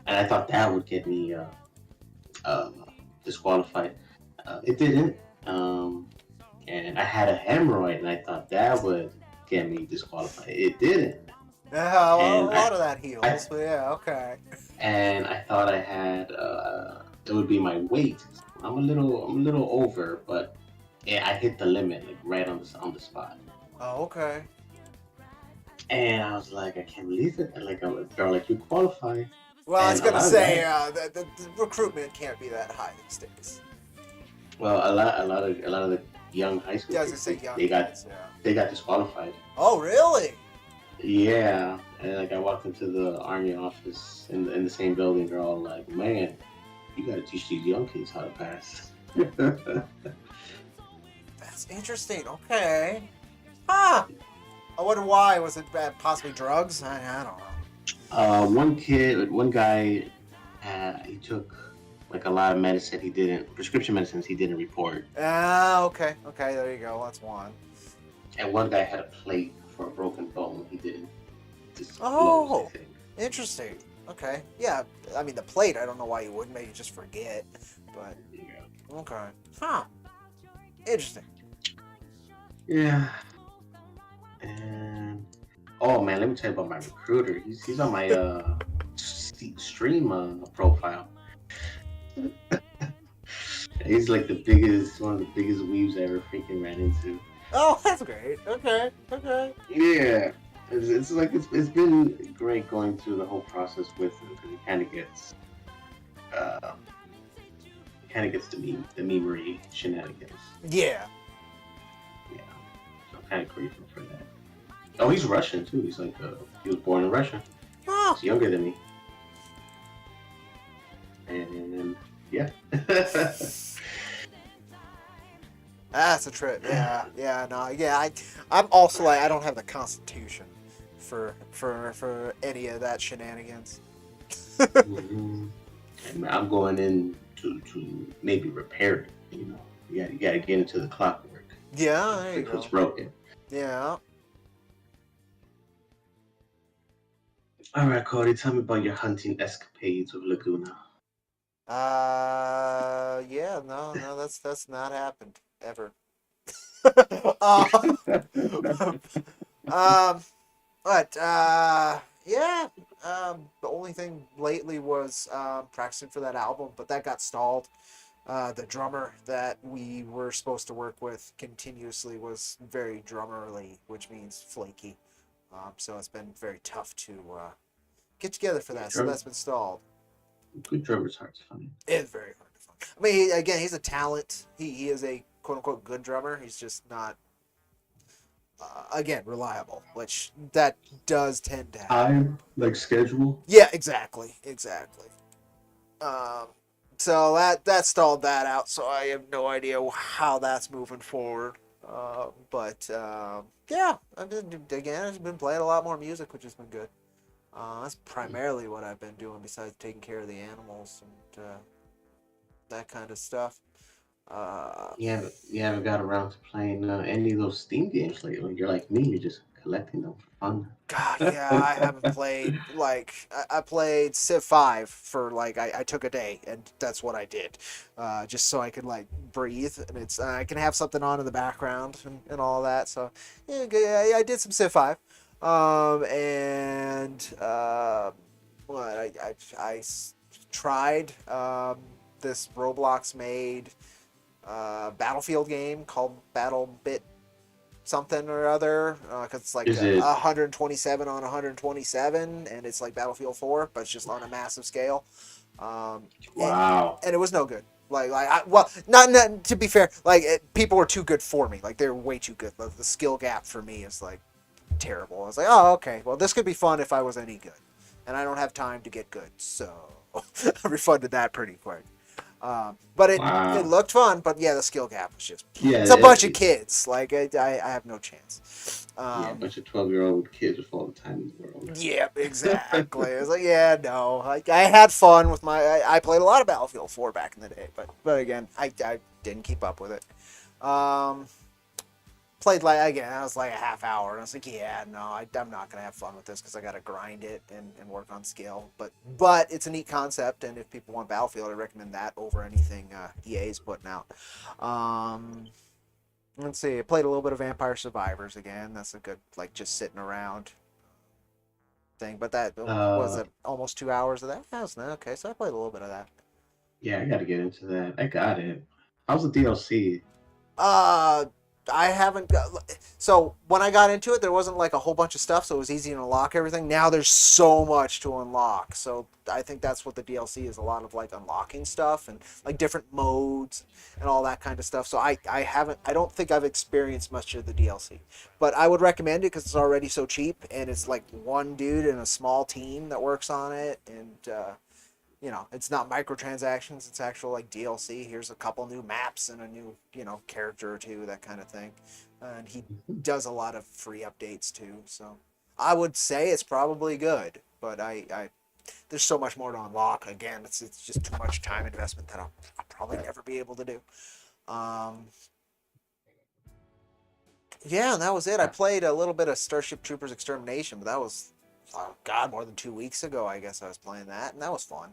and I thought that would get me disqualified. It didn't. And I had a hemorrhoid, and I thought that would get me disqualified. It didn't. Yeah, well, a lot of that heals. Yeah, okay. And I thought I had it would be my weight. I'm a little over, but yeah, I hit the limit like right on the spot. Oh, okay. And I was like, I can't believe it. And they're like, you qualify. Well, I was gonna say the recruitment can't be that high these days. Well, a lot of the young high school kids, they got disqualified. Oh, really? Yeah, and I walked into the Army office in the same building. They're all like, man, you got to teach these young kids how to pass. That's interesting. Okay. Huh. I wonder why. Was it possibly drugs? I don't know. One guy, he took like a lot of prescription medicines he didn't report. Okay, there you go. That's one. And one guy had a plate for a broken bone. He didn't disclose, Oh, I think. Interesting. Okay. Yeah, I mean, the plate, I don't know why you wouldn't. Maybe just forget. But, Yeah. Okay. Huh. Interesting. Yeah. And, oh man, let me tell you about my recruiter. He's on my stream profile. He's like one of the biggest weaves I ever freaking ran into. Oh, that's great. Okay. Yeah, it's been great going through the whole process with him because he kind of gets the memery shenanigans. Yeah. So I'm kind of grateful for that. Oh, he's Russian too. He's like he was born in Russia. Oh. He's younger than me. And yeah. That's a trip. Yeah. I'm also like, I don't have the constitution for any of that shenanigans. Mm-hmm. And I'm going in to maybe repair it. You got to get into the clockwork. Yeah, there you Fix what's go. broken. Yeah. All right, Cody, tell me about your hunting escapades with Laguna. Yeah, no, that's not happened ever. um, um, but yeah. The only thing lately was practicing for that album, but that got stalled. The drummer that we were supposed to work with continuously was very drummerly, which means flaky. So it's been very tough to get together for Yeah, that. So that's been stalled. good drummers' hearts funny. It's very hard to find. I mean, again, he's a talent. He is a quote unquote good drummer. He's just not, again, reliable, which that does tend to happen. Time, like schedule. Yeah, exactly. Um, so that stalled that out. So I have no idea how that's moving forward. But yeah, I've been playing a lot more music, which has been good. That's primarily what I've been doing besides taking care of the animals and that kind of stuff. Uh, You haven't got around to playing any of those Steam games lately. You're like me, you're just collecting them for fun. God, yeah, I haven't played I played Civ 5 for I took a day and that's what I did, just so I could like breathe and it's I can have something on in the background and all that. So yeah, I did some Civ 5, and what tried this Roblox made Battlefield game called Battle Bit something or other, because it's like Is it 127 on 127 and it's like Battlefield 4 but it's just on a massive scale. wow? And it was no good. Not to be fair, people were too good for me. Like they were way too good. The skill gap for me is like terrible. I was like, oh, okay, well this could be fun if I was any good, and I don't have time to get good, so I refunded that pretty quick. But it Wow. looked fun, but yeah, the skill gap was just Yeah, it's a bunch of kids. Like I have no chance. yeah, a bunch of 12-year-old kids with all the time in the world. Yeah, exactly. I was like, yeah, no. I had fun with I played a lot of Battlefield 4 back in the day, but again, I didn't keep up with it. Um, Played again. I was like a half hour, and I was like, yeah, no, I'm not gonna have fun with this because I gotta grind it and work on skill. But it's a neat concept, and if people want Battlefield, I recommend that over anything EA's putting out. Um, let's see. I played a little bit of Vampire Survivors again. That's a good just sitting around thing. But that was it. Almost 2 hours of that. Okay. So I played a little bit of that. Yeah, I got to get into that. I got it. How's the DLC? Uh, I haven't got. So when I got into it, there wasn't like a whole bunch of stuff, so it was easy to unlock everything. Now there's so much to unlock, so I think that's what the DLC is, a lot of like unlocking stuff and like different modes and all that kind of stuff. So I don't think I've experienced much of the DLC, but I would recommend it because it's already so cheap and it's like one dude and a small team that works on it, and it's not microtransactions. It's actual like DLC. Here's a couple new maps and a new, character or two, that kind of thing. And he does a lot of free updates too. So I would say it's probably good, but there's so much more to unlock. Again, it's just too much time investment that I'll probably never be able to do. Yeah, and that was it. I played a little bit of Starship Troopers Extermination, but that was, oh God, more than 2 weeks ago. I guess I was playing that, and that was fun.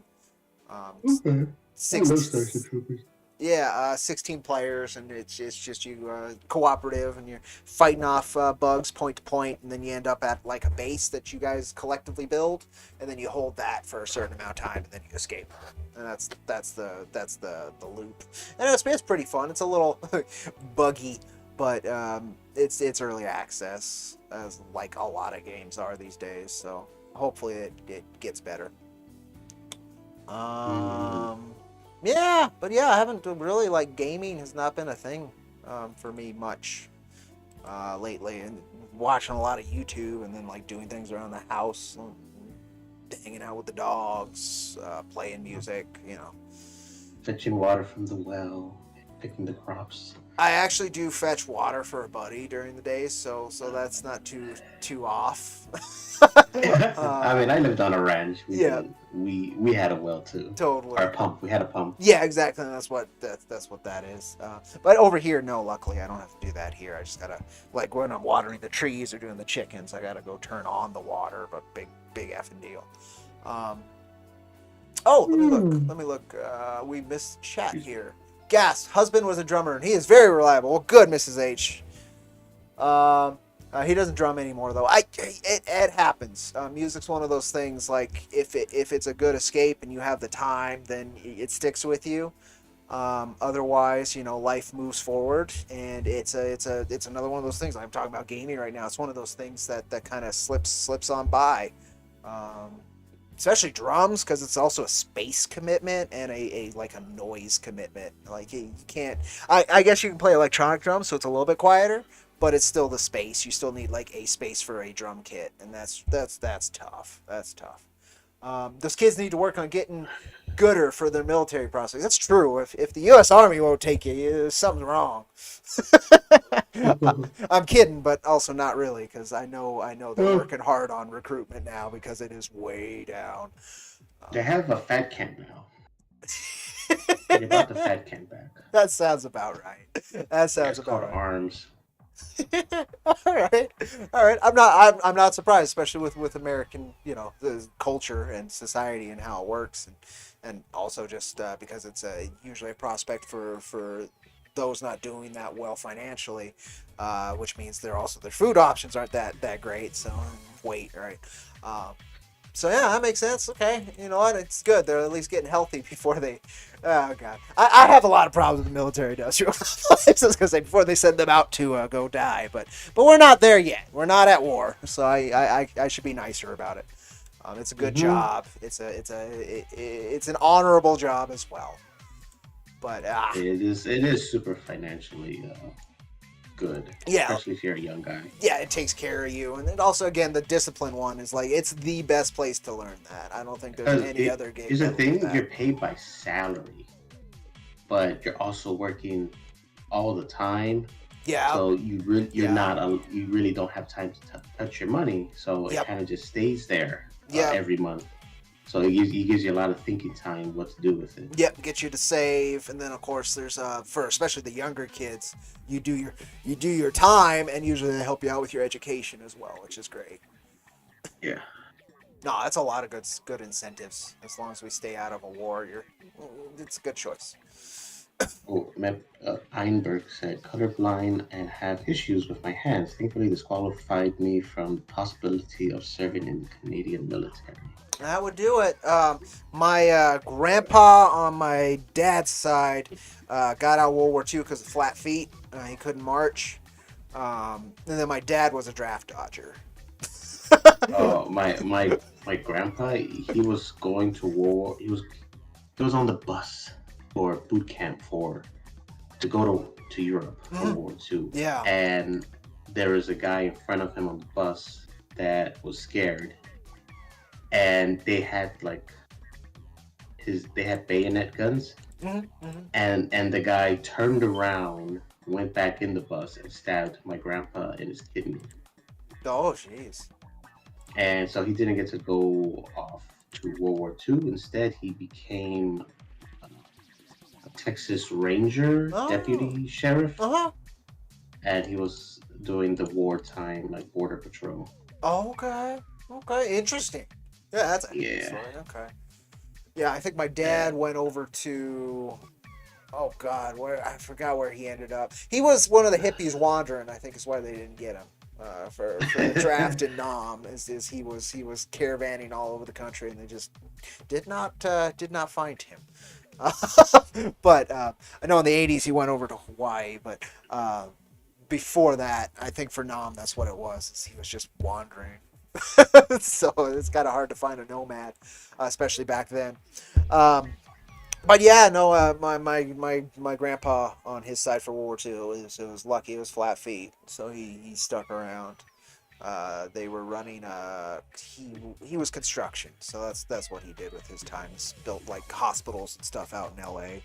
Okay. I love Starship 16, Troopers. yeah, 16 players, and it's just you cooperative, and you're fighting off bugs point to point, and then you end up at like a base that you guys collectively build, and then you hold that for a certain amount of time, and then you escape. And that's the loop, and it's pretty fun. It's a little buggy, but it's early access, as like a lot of games are these days. So hopefully it gets better. Yeah, but yeah, I haven't really gaming has not been a thing for me much lately, and watching a lot of YouTube and then doing things around the house, hanging out with the dogs, playing music, Fetching water from the well. picking the crops. I actually do fetch water for a buddy during the day, so that's not too off. I mean, I lived on a ranch. Yeah, We had a well too, totally. or a pump. We had a pump. Yeah, exactly. That's what that is. But over here, no. Luckily, I don't have to do that here. I just gotta, like, when I'm watering the trees or doing the chickens, I gotta go turn on the water. But big effing deal. Oh, let me look. Let me look. We missed chat here. Gas. Husband was a drummer, and he is very reliable. Well, good, Mrs. H. He doesn't drum anymore, though. It happens. Music's one of those things. Like, if it's a good escape and you have the time, then it sticks with you. Otherwise, life moves forward, and it's another one of those things. I'm talking about gaming right now. It's one of those things that kind of slips on by. Especially drums, because it's also a space commitment and a noise commitment. Like, you can't. I guess you can play electronic drums, so it's a little bit quieter, but it's still the space. You still need like a space for a drum kit, and that's tough. That's tough. Those kids need to work on getting gooder for their military prospects. That's true. If the U.S. Army won't take you, something's wrong. I'm kidding, but also not really, because I know they're working hard on recruitment now because it is way down. They have a fat camp now. They brought the fat camp back. That sounds about right. That sounds about right. Arms. all right. I'm not surprised, especially with American, the culture and society and how it works, and also just because it's usually a prospect for those not doing that well financially, which means their food options aren't that great. So wait, right? So yeah, that makes sense. Okay, you know what? It's good. They're at least getting healthy before they. Oh god, I have a lot of problems with the military industrial complexes because before they send them out to go die. But we're not there yet. We're not at war, so I should be nicer about it. It's a good job. It's an honorable job as well. But it is super financially good. Yeah, especially if you're a young guy. Yeah, it takes care of you, and it also, again, the discipline one is like it's the best place to learn that. I don't think there's any other game. Here's the thing: you're paid by salary, but you're also working all the time. Yeah. So you really don't have time to touch your money. So it kind of just stays there every month. So it gives you a lot of thinking time what to do with it. Yep, get you to save, and then of course there's for especially the younger kids, you do your time, and usually they help you out with your education as well, which is great. Yeah. No, that's a lot of good incentives. As long as we stay out of a war, it's a good choice. Einberg said, colorblind and have issues with my hands. Thankfully, disqualified me from the possibility of serving in the Canadian military. That would do it. My grandpa on my dad's side got out of World War II because of flat feet. He couldn't march. And then my dad was a draft dodger. My grandpa, he was going to war. He was on the bus for boot camp to go to Europe for World War II. Yeah. And there was a guy in front of him on the bus that was scared. And they had bayonet guns. And the guy turned around, went back in the bus, and stabbed my grandpa in his kidney. Oh, jeez. And so he didn't get to go off to World War II. Instead, he became a Texas Ranger deputy sheriff. And he was doing the wartime border patrol. Oh, okay. Interesting. Yeah, that's story. Okay. Yeah, I think my dad went over to. Oh God, I forgot where he ended up. He was one of the hippies wandering. I think is why they didn't get him for the draft in Nam. Is he was caravanning all over the country, and they just did not find him. But I know in the '80s he went over to Hawaii, but before that, I think for Nam that's what it was. Is he was just wandering. So it's kind of hard to find a nomad, especially back then. But yeah, no, my grandpa on his side for World War II was lucky. It was flat feet, so he stuck around. They were running he was construction, so that's what he did with his time. He built hospitals and stuff out in LA.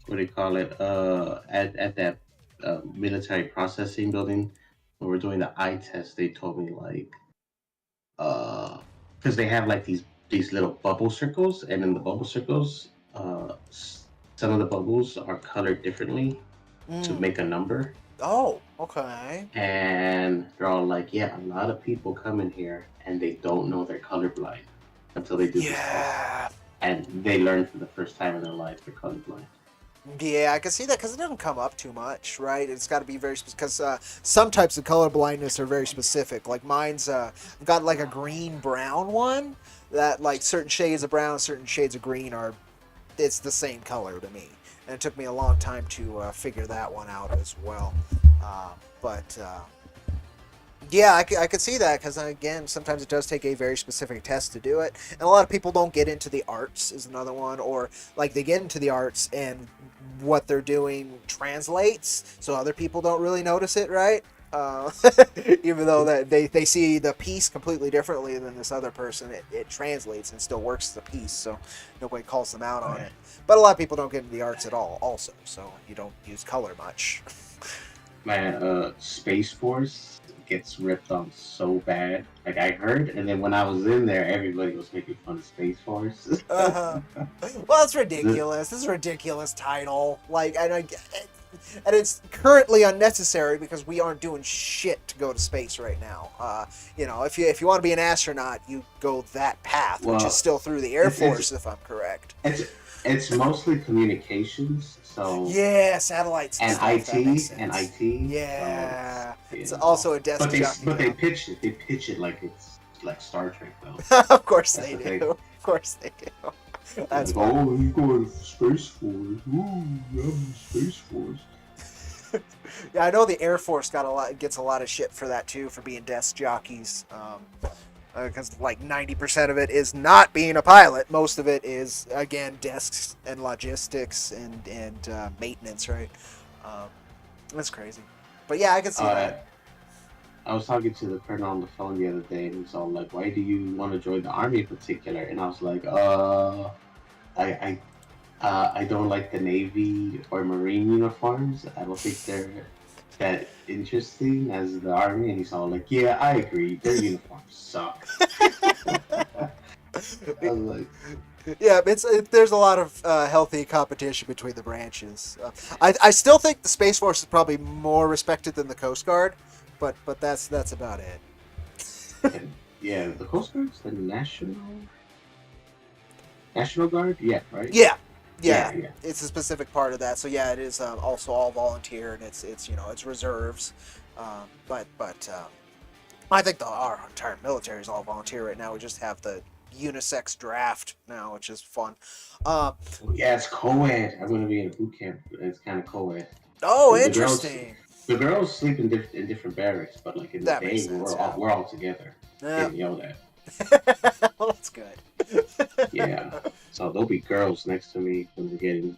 what do you call it? At that military processing building, when we're doing the eye test, they told me like, because they have like these little bubble circles, and in the bubble circles, some of the bubbles are colored differently to make a number. Oh, okay. And they're all like, yeah, a lot of people come in here and they don't know they're colorblind until they do this test. And they learn for the first time in their life they're colorblind. Yeah, I can see that because it doesn't come up too much, right? It's got to be very specific because some types of color blindness are very specific. Like mine's, I've got like a green-brown one that like certain shades of brown, certain shades of green are, it's the same color to me. And it took me a long time to figure that one out as well. But yeah, I could see that because, again, sometimes it does take a very specific test to do it. And a lot of people don't get into the arts is another one. Or, like, they get into the arts and what they're doing translates, so other people don't really notice it, right? Even though that they see the piece completely differently than this other person, it translates and still works as a piece, so nobody calls them out on it. But a lot of people don't get into the arts at all also, so you don't use color much. Man, Space Force gets ripped on so bad. Like I heard, and then when I was in there, everybody was making fun of Space Force. Well, it's ridiculous. This is a ridiculous title. Like, and it's currently unnecessary because we aren't doing shit to go to space right now. You know, if you want to be an astronaut, you go that path, which is still through the Air Force, if I'm correct. It's mostly communications, so yeah, satellites and stuff, IT. Yeah, so, it's also a desk jockey. But they pitch it like it's like Star Trek, though. Of course they do. Of course they do. That's like, oh, you going to Space Force? Ooh, I'm Space Force. Yeah, I know the Air Force gets a lot of shit for that too, for being desk jockeys. Because like 90% of it is not being a pilot. Most of it is, again, desks and logistics and maintenance, right? That's crazy. But yeah, I can see that. I was talking to the colonel on the phone the other day, and he was all like, "Why do you want to join the army in particular?" And I was like, I don't like the Navy or Marine uniforms. I don't think they're that interesting as the Army." And he's all like, "Yeah, I agree. Their uniforms suck." I was like, yeah, there's a lot of healthy competition between the branches. I still think the Space Force is probably more respected than the Coast Guard, but that's about it. yeah, the Coast Guard's the National Guard. Yeah, right. Yeah, it's a specific part of that. So yeah, it is also all volunteer, and it's it's reserves. But I think our entire military is all volunteer right now. We just have the unisex draft now, which is fun. Yeah, it's co-ed. I'm gonna be in a boot camp. It's kind of co-ed. Oh, interesting. The girls sleep in different barracks, but like in the day, we're all together. Yeah. Getting yelled at. Well, that's good. Yeah. So there'll be girls next to me when we're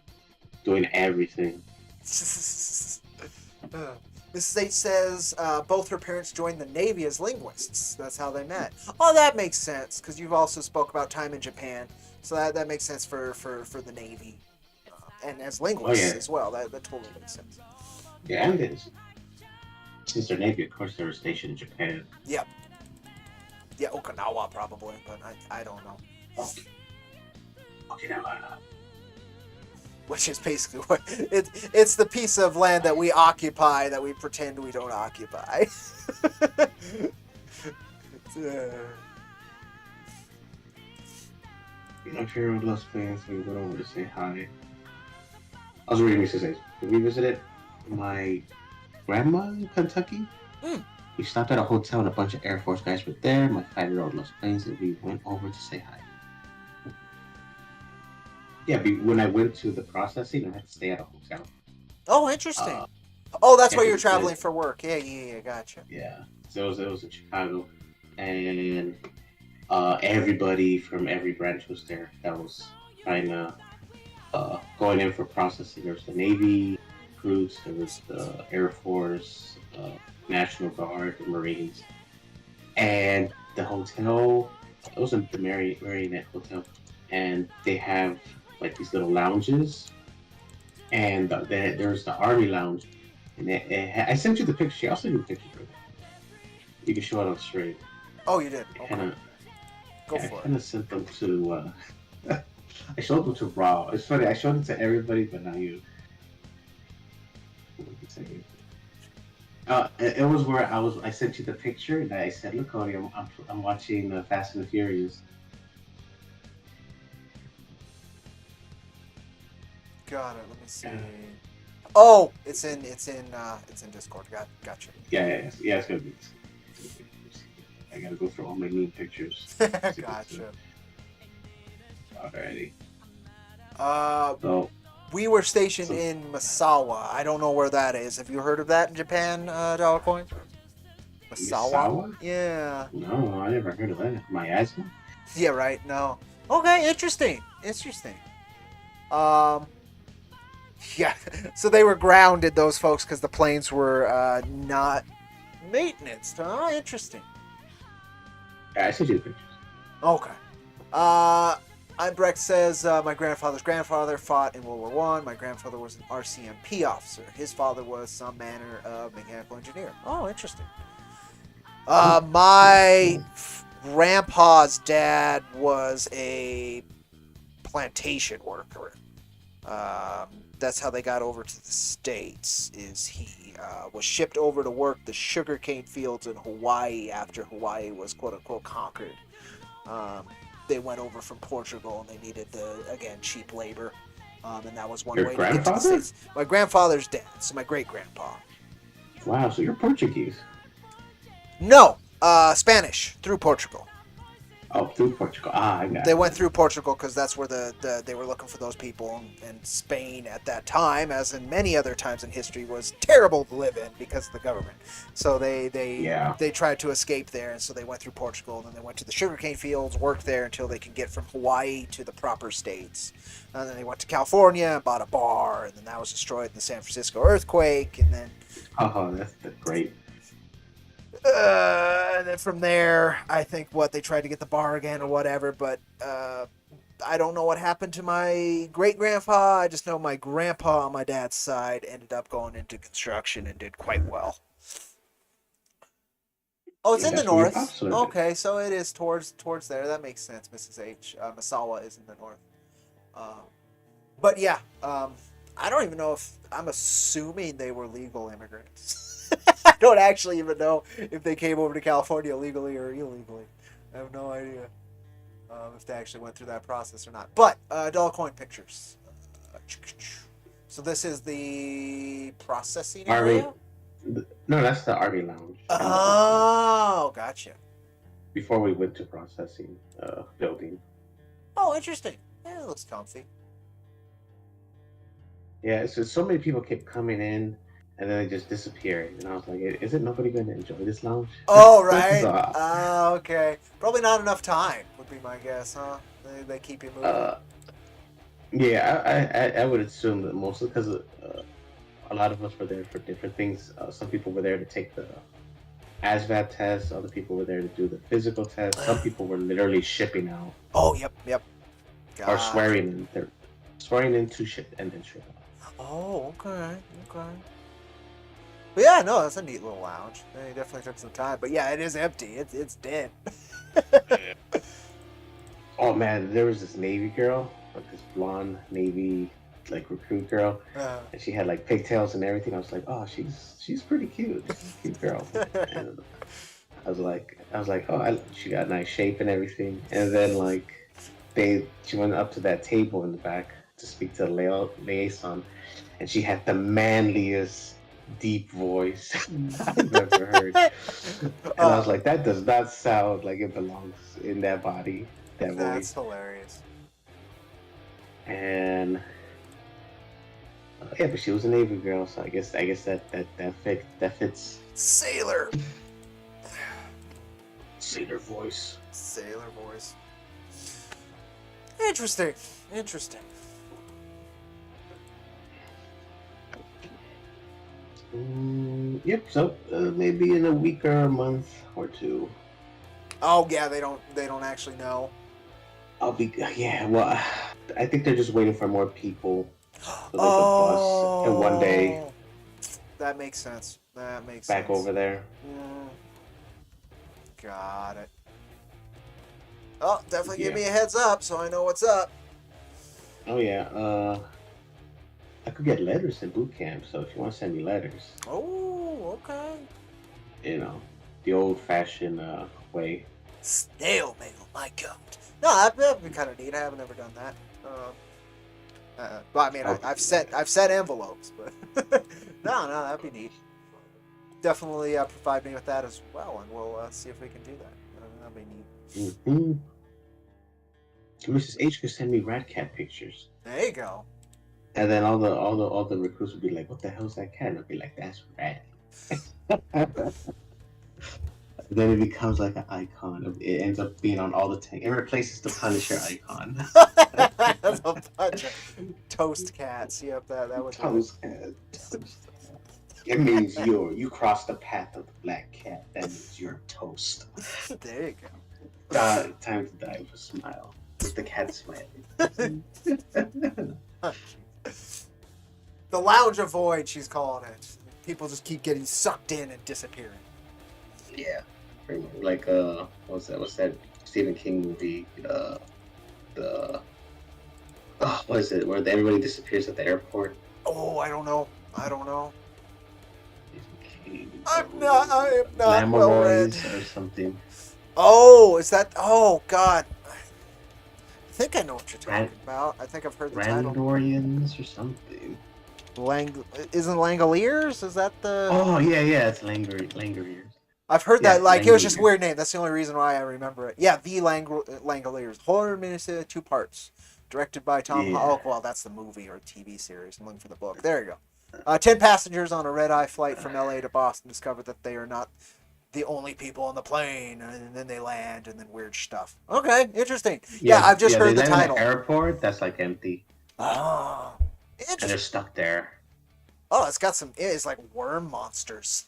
doing everything. Mrs. H says both her parents joined the Navy as linguists. That's how they met. Oh, that makes sense, because you've also spoke about time in Japan. So that makes sense for the Navy. And as linguists as well. That totally makes sense. Yeah, and since they're Navy, of course, they were stationed in Japan. Yep. Yeah, Okinawa probably, but I don't know. Okinawa. Which is basically what it's the piece of land that we occupy that we pretend we don't occupy. If you're on Los Fans, we went over to say hi. I was reading this today. We visited my grandma in Kentucky. We stopped at a hotel and a bunch of Air Force guys were there. My 5-year-old loves planes, and we went over to say hi. Yeah, when I went to the processing, I had to stay at a hotel. Oh, interesting. That's why you're traveling for work. Yeah, gotcha. Yeah, so it was in Chicago, and everybody from every branch was there. That was kind of going in for processing. There was the Navy recruits, there was the Air Force, National Guard, the Marines, and the hotel. It was the Marionette Hotel, and they have like these little lounges, and there's the Army Lounge, and I sent you the picture. I'll send you the picture. Bro. You can show it on straight. Oh, you did. Okay. Kinda, Go I for kind of sent them to. I showed them to Raw. It's funny. I showed it to everybody, but not you. It was where I was. I sent you the picture, and I said, "Look, Cody, I'm watching Fast and the Furious." Got it. Let me see. Oh, it's in Discord. Gotcha. Yeah. It's gonna be. I gotta go through all my new pictures. Gotcha. Alrighty. So, we were stationed in Misawa. I don't know where that is. Have you heard of that in Japan, Dollar Coin? Misawa? Yeah. No, I never heard of that. Miasma? Yeah, right. No. Okay, interesting. Yeah. So they were grounded, those folks, because the planes were not maintenance. Huh? Interesting. Yeah, I sent you the pictures. Okay. Ibrecht says, my grandfather's grandfather fought in World War One. My grandfather was an RCMP officer. His father was some manner of mechanical engineer. Oh, interesting. My grandpa's dad was a plantation worker. That's how they got over to the States, is he was shipped over to work the sugarcane fields in Hawaii after Hawaii was quote-unquote conquered. They went over from Portugal and they needed cheap labor. And that was one way to get to the States. My grandfather's dad, so my great-grandpa. Wow, so you're Portuguese. No, Spanish, through Portugal. Oh, through Portugal. I got They went through Portugal because that's where they were looking for those people. And Spain at that time, as in many other times in history, was terrible to live in because of the government. So they tried to escape there, and so they went through Portugal. And then they went to the sugarcane fields, worked there until they could get from Hawaii to the proper states. And then they went to California and bought a bar, and then that was destroyed in the San Francisco earthquake. And then that's great. And then from there, I think they tried to get the bar again or whatever, but I don't know what happened to my great-grandpa. I just know my grandpa on my dad's side ended up going into construction and did quite well. Oh, it's in the north. Okay, so it is towards there. That makes sense, Mrs. H. Misawa is in the north. But yeah, I don't even know if... I'm assuming they were legal immigrants. I don't actually even know if they came over to California legally or illegally. I have no idea if they actually went through that process or not. But dollar coin pictures. So this is the processing area? No, that's the Army Lounge. Oh, gotcha. Before we went to processing building. Oh, interesting. Yeah, it looks comfy. Yeah, it's just so many people kept coming in. And then they just disappeared. And I was like, isn't nobody going to enjoy this lounge? Oh, right. Okay. Probably not enough time, would be my guess, huh? They keep you moving. Yeah, I would assume that mostly because a lot of us were there for different things. Some people were there to take the ASVAB test. Other people were there to do the physical test. Some people were literally shipping out. Oh, yep. God. Or swearing in. They're swearing in to ship and then ship out. Oh, okay. But yeah, no, that's a neat little lounge. They definitely took some time. But yeah, it is empty. It's dead. Oh man, there was this Navy girl, like this blonde Navy recruit girl, and she had pigtails and everything. I was like, oh, she's pretty cute. She's a cute girl. And I was like, oh, she got nice shape and everything. And then she went up to that table in the back to speak to the liaison, and she had the manliest deep voice I've ever heard. And I was like, that does not sound like it belongs in that body, that voice. That's hilarious. And yeah, but she was a Navy girl, so I guess that fits. Sailor voice. Interesting. Yep. So maybe in a week or a month or two. Oh yeah, they don't actually know. Well, I think they're just waiting for more people So they could bus in one day that makes sense. That makes back sense. over there. Got it. Oh, definitely give Yeah. me a heads up so I know what's up. Oh yeah. I could get letters at boot camp, so if you want to send me letters. Oh, okay. You know, the old-fashioned way. Snail mail, my God. No, that'd be kind of neat. I haven't ever done that. Well, I mean, I've sent envelopes, but no, that'd be neat. Definitely provide me with that as well, and we'll see if we can do that. That'd be neat. Mm-hmm. Mrs. H could send me rat cat pictures. There you go. And then all the recruits would be like, "What the hell's that cat?" And I'd be like, "That's Rat." Then it becomes like an icon. It ends up being on all the tank. It replaces the Punisher icon. That's a bunch of toast cats. Yep, that was Toast cat. It means you cross the path of the black cat. That means you're toast. There you go. Time to die with a smile. With the cat smiling. The Lounge of Void, she's calling it. People just keep getting sucked in and disappearing. Yeah. Like what's that Stephen King movie? What is it? Where everybody disappears at the airport? Oh, I don't know. King, I am not well read. Or something. Oh, is that? Oh God. I think I know what you're talking about. I think I've heard the title. Randorians or something. Isn't Langoliers? Is that the? Oh yeah, it's Langoliers. I've heard that. Like it was just a weird name. That's the only reason why I remember it. Yeah, the Langoliers. Horror miniseries, 2 parts, directed by Tom. Oh well, that's the movie or TV series. I'm looking for the book. There you go. 10 passengers on a red-eye flight from LA to Boston discover that they are not the only people on the plane, and then they land, and then weird stuff. Okay, interesting. Yeah, I've just heard the title. In the airport that's like empty. Oh, interesting. And they're stuck there. Oh, it's got some. It's like worm monsters.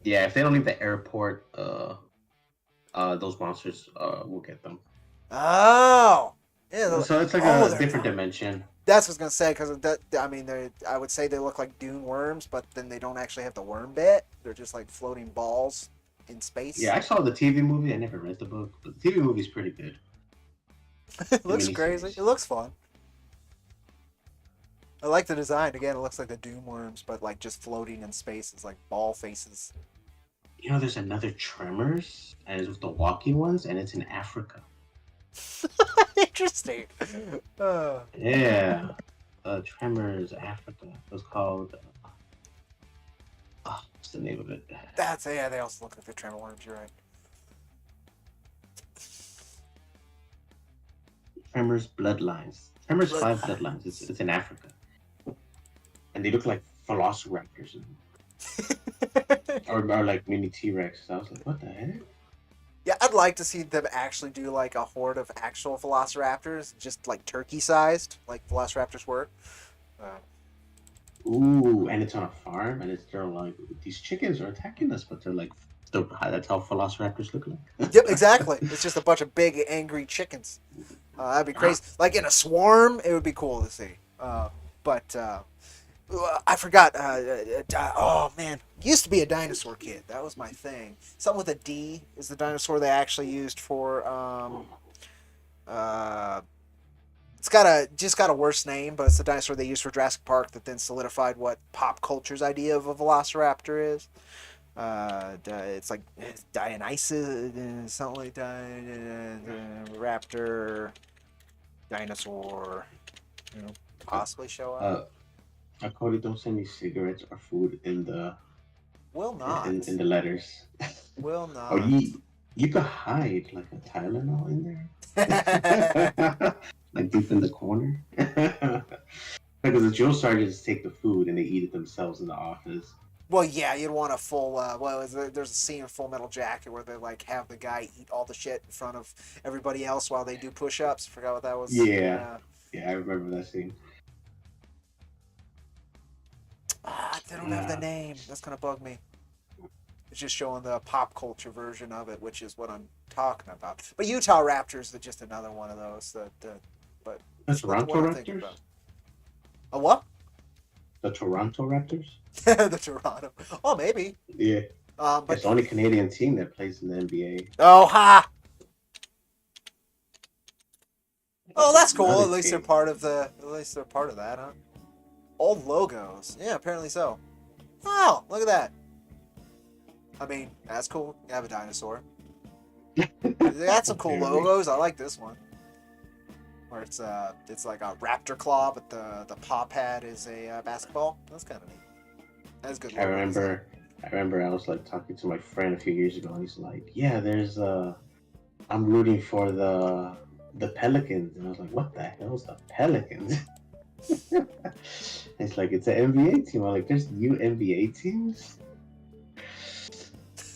Yeah, if they don't leave the airport, those monsters will get them. Oh, yeah. So it's like a different dimension. That's what I was gonna say, because I mean, I would say they look like dune worms, but then they don't actually have the worm bit. They're just like floating balls in space. Yeah, I saw the TV movie. I never read the book, but the TV movie's pretty good. It looks crazy. It looks fun. I like the design. Again, it looks like the dune worms, but like just floating in space. It's like ball faces. You know, there's another Tremors, and it's with the walking ones, and it's in Africa. Interesting. Yeah. Tremors, Africa. It was called... what's the name of it? They also look like the tremor worms, you're right. Tremors Bloodlines. Tremors 5 Bloodlines. It's in Africa. And they look like velociraptors. or like mini T-Rex. I was like, what the heck? Yeah, I'd like to see them actually do like a horde of actual velociraptors, just like turkey-sized, like velociraptors were. Ooh, and it's on a farm, and they're like, these chickens are attacking us, but that's how velociraptors look like. Yep, exactly. It's just a bunch of big, angry chickens. That'd be crazy. Like in a swarm, it would be cool to see. But I forgot. Oh man, used to be a dinosaur kid. That was my thing. Something with a D is the dinosaur they actually used for. It's got a worse name, but it's the dinosaur they used for Jurassic Park that then solidified what pop culture's idea of a velociraptor is. It's like Dionysus, something like that. Raptor, dinosaur. Possibly show up. Cody, don't send me cigarettes or food in the. Will not. In the letters. Will not. Or you could hide like a Tylenol in there. Like deep in the corner. Because the drill sergeants take the food and they eat it themselves in the office. Well, yeah, you'd want a full. There's a scene in Full Metal Jacket where they like have the guy eat all the shit in front of everybody else while they do push-ups. I forgot what that was. Yeah, I remember that scene. They don't have the name. That's gonna bug me. It's just showing the pop culture version of it, which is what I'm talking about. But Utah Raptors are just another one of those. But that's Toronto Raptors. A what? The Toronto Raptors. The Toronto. Oh, maybe. Yeah. But It's the only Canadian team that plays in the NBA. oh ha! Oh, that's cool. Another At least they're team. part of the. At least they're part of that, huh? Old logos. Yeah, apparently so. Oh, look at that. I mean, that's cool. You have a dinosaur. They got some cool logos. I like this one. Where it's like a raptor claw, but the paw pad is a basketball. That's kind of neat. That's good. I remember I was like talking to my friend a few years ago, and he's like, "Yeah, there's I'm rooting for the Pelicans," and I was like, "What the hell's the Pelicans?" It's like it's an NBA team. I'm like, "There's new NBA teams."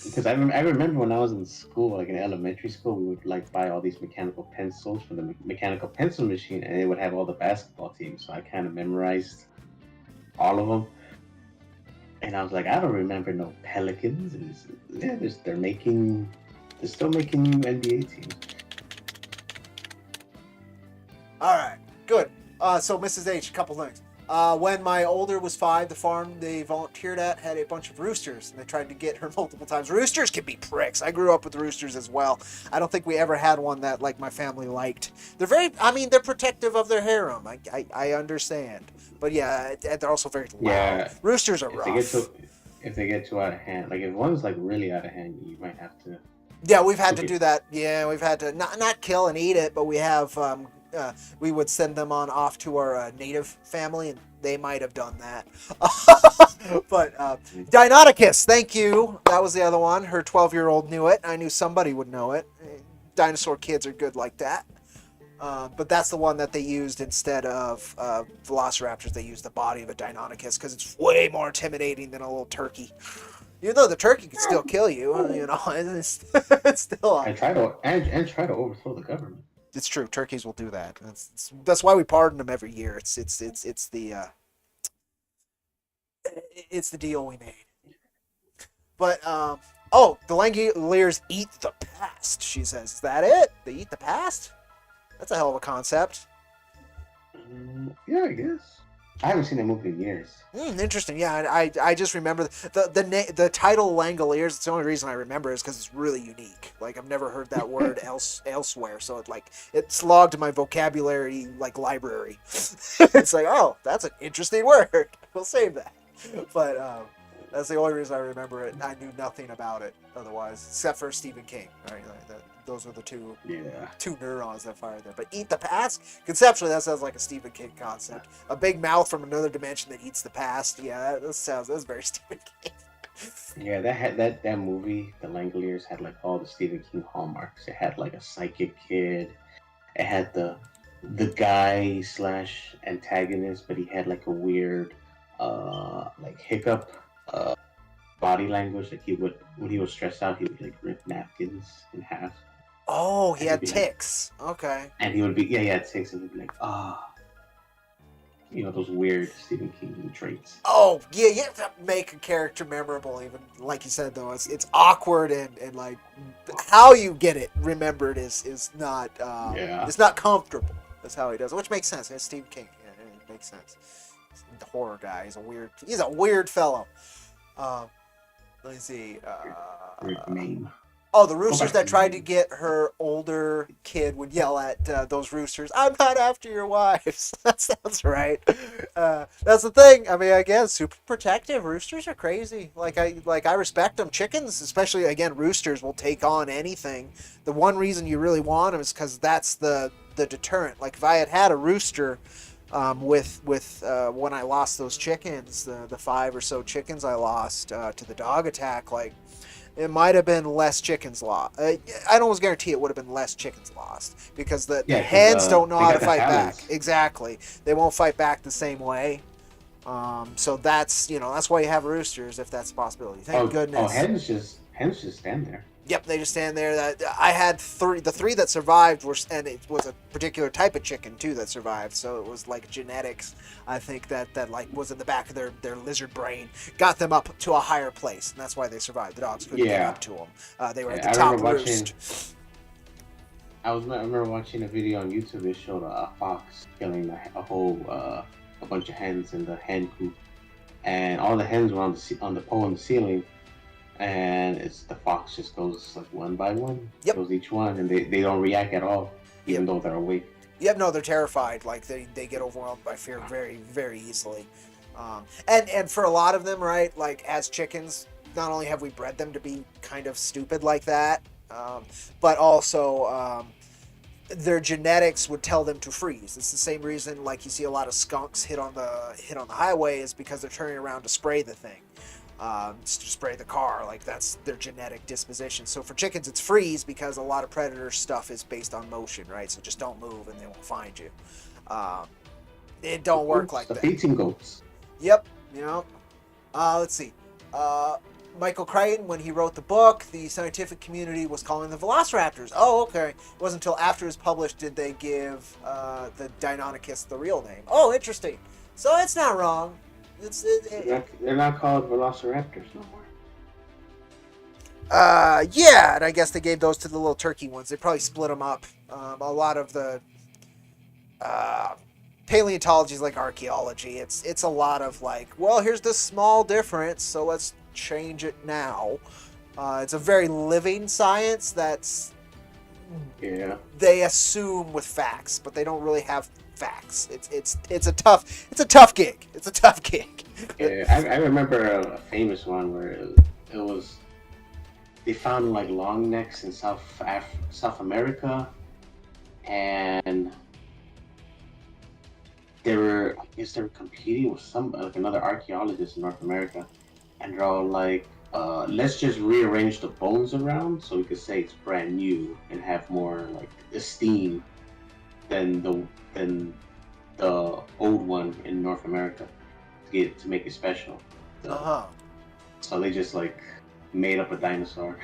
Because I remember when I was in school, like in elementary school, we would like buy all these mechanical pencils from the mechanical pencil machine, and it would have all the basketball teams. So I kind of memorized all of them. And I was like, I don't remember no Pelicans. And yeah, they're still making new NBA teams. All right, good. So Mrs. H, a couple things. When my older was 5, the farm they volunteered at had a bunch of roosters, and they tried to get her multiple times. Roosters can be pricks. I grew up with roosters as well. I don't think we ever had one that like my family liked. They're protective of their harem. I understand, but yeah, they're also very loud. Yeah, roosters are rough. If they get too out of hand, like if one's like really out of hand, you might have to. Yeah, we've had to do that. Yeah, we've had to not kill and eat it, but we have. We would send them on off to our native family, and they might have done that. But Deinonychus, thank you. That was the other one. Her 12-year-old knew it. I knew somebody would know it. Dinosaur kids are good like that. But that's the one that they used instead of Velociraptors. They used the body of a Deinonychus because it's way more intimidating than a little turkey. Even though the turkey can still kill you, it's still. And try to overthrow the government. It's true. Turkeys will do that. That's why we pardon them every year. It's the deal we made. But the Langoliers eat the past. She says, "Is that it? They eat the past? That's a hell of a concept." Yeah, I guess. I haven't seen that movie in years. Interesting. Yeah, I just remember the title Langoliers. It's the only reason I remember is because it's really unique. Like I've never heard that word elsewhere, so it's logged in my vocabulary like library. It's like, oh, that's an interesting word. We'll save that. But that's the only reason I remember it. I knew nothing about it otherwise, except for Stephen King. Right? Those were the two neurons that fired there. But eat the past? Conceptually, that sounds like a Stephen King concept. A big mouth from another dimension that eats the past. Yeah, that's very Stephen King. Yeah, that movie, The Langoliers, had like all the Stephen King hallmarks. It had like a psychic kid. It had the guy / antagonist, but he had like a weird like hiccup body language. Like when he was stressed out, he would like rip napkins in half. Oh, he had tics. Like, okay. And he had tics, and he'd be like, those weird Stephen King traits. Oh, yeah, you have to make a character memorable, even like you said, though. It's awkward and like how you get it remembered is not it's not comfortable. That's how he does it, which makes sense. It's Stephen King. Yeah, it makes sense. He's the horror guy. He's a weird fellow. Let me see. Weird name. Oh, the roosters that tried to get her older kid would yell at those roosters, "I'm not after your wives." That sounds right. That's the thing. I mean, again, super protective. Roosters are crazy. Like I respect them. Chickens, especially, again, roosters will take on anything. The one reason you really want them is because that's the deterrent. Like if I had a rooster with when I lost those chickens, the 5 or so chickens I lost to the dog attack, like it might have been less chickens lost. I'd almost guarantee it would have been less chickens lost because the hens don't know how to fight back. Exactly, they won't fight back the same way. So that's why you have roosters if that's a possibility. Thank goodness. Oh, hens just stand there. Yep, they just stand there. I had 3. The 3 that survived and it was a particular type of chicken too that survived. So it was like genetics. I think that like was in the back of their lizard brain, got them up to a higher place, and that's why they survived. The dogs couldn't get up to them. They were at the top roost. I remember watching a video on YouTube that showed a fox killing a whole a bunch of hens in the hen coop, and all the hens were on the pole on the ceiling, and it's the fox just goes like one by one, Yep. goes each one, and they don't react at all, even Yep. though they're awake. Yep, no, they're terrified. Like they get overwhelmed by fear very, very easily. And for a lot of them, right, like as chickens, not only have we bred them to be kind of stupid like that, but also their genetics would tell them to freeze. It's the same reason, like you see a lot of skunks hit on the highway, is because they're turning around to spray the thing, to spray the car. Like that's their genetic disposition. So for chickens, it's freeze because a lot of predator stuff is based on motion, right? So just don't move and they won't find you. It don't work like that. The eating goats. Yep. You know. Let's see. Michael Crichton, when he wrote the book, the scientific community was calling them velociraptors. Oh, okay. It wasn't until after it was published did they give the Deinonychus the real name. Oh, interesting. So it's not wrong. They're not called velociraptors no more. Yeah, and I guess they gave those to the little turkey ones. They probably split them up. A lot of the paleontology is like archaeology. It's a lot of like, well, here's this small difference, so let's change it now. It's a very living science that's they assume with facts, but they don't really have facts. It's a tough gig. It's a tough gig. Yeah, I remember a famous one where it was they found like long necks in South America, and they were competing with some like another archaeologist in North America, and they're all like, let's just rearrange the bones around so we could say it's brand new and have more like esteem than the old one in North America to make it special. So they just like made up a dinosaur.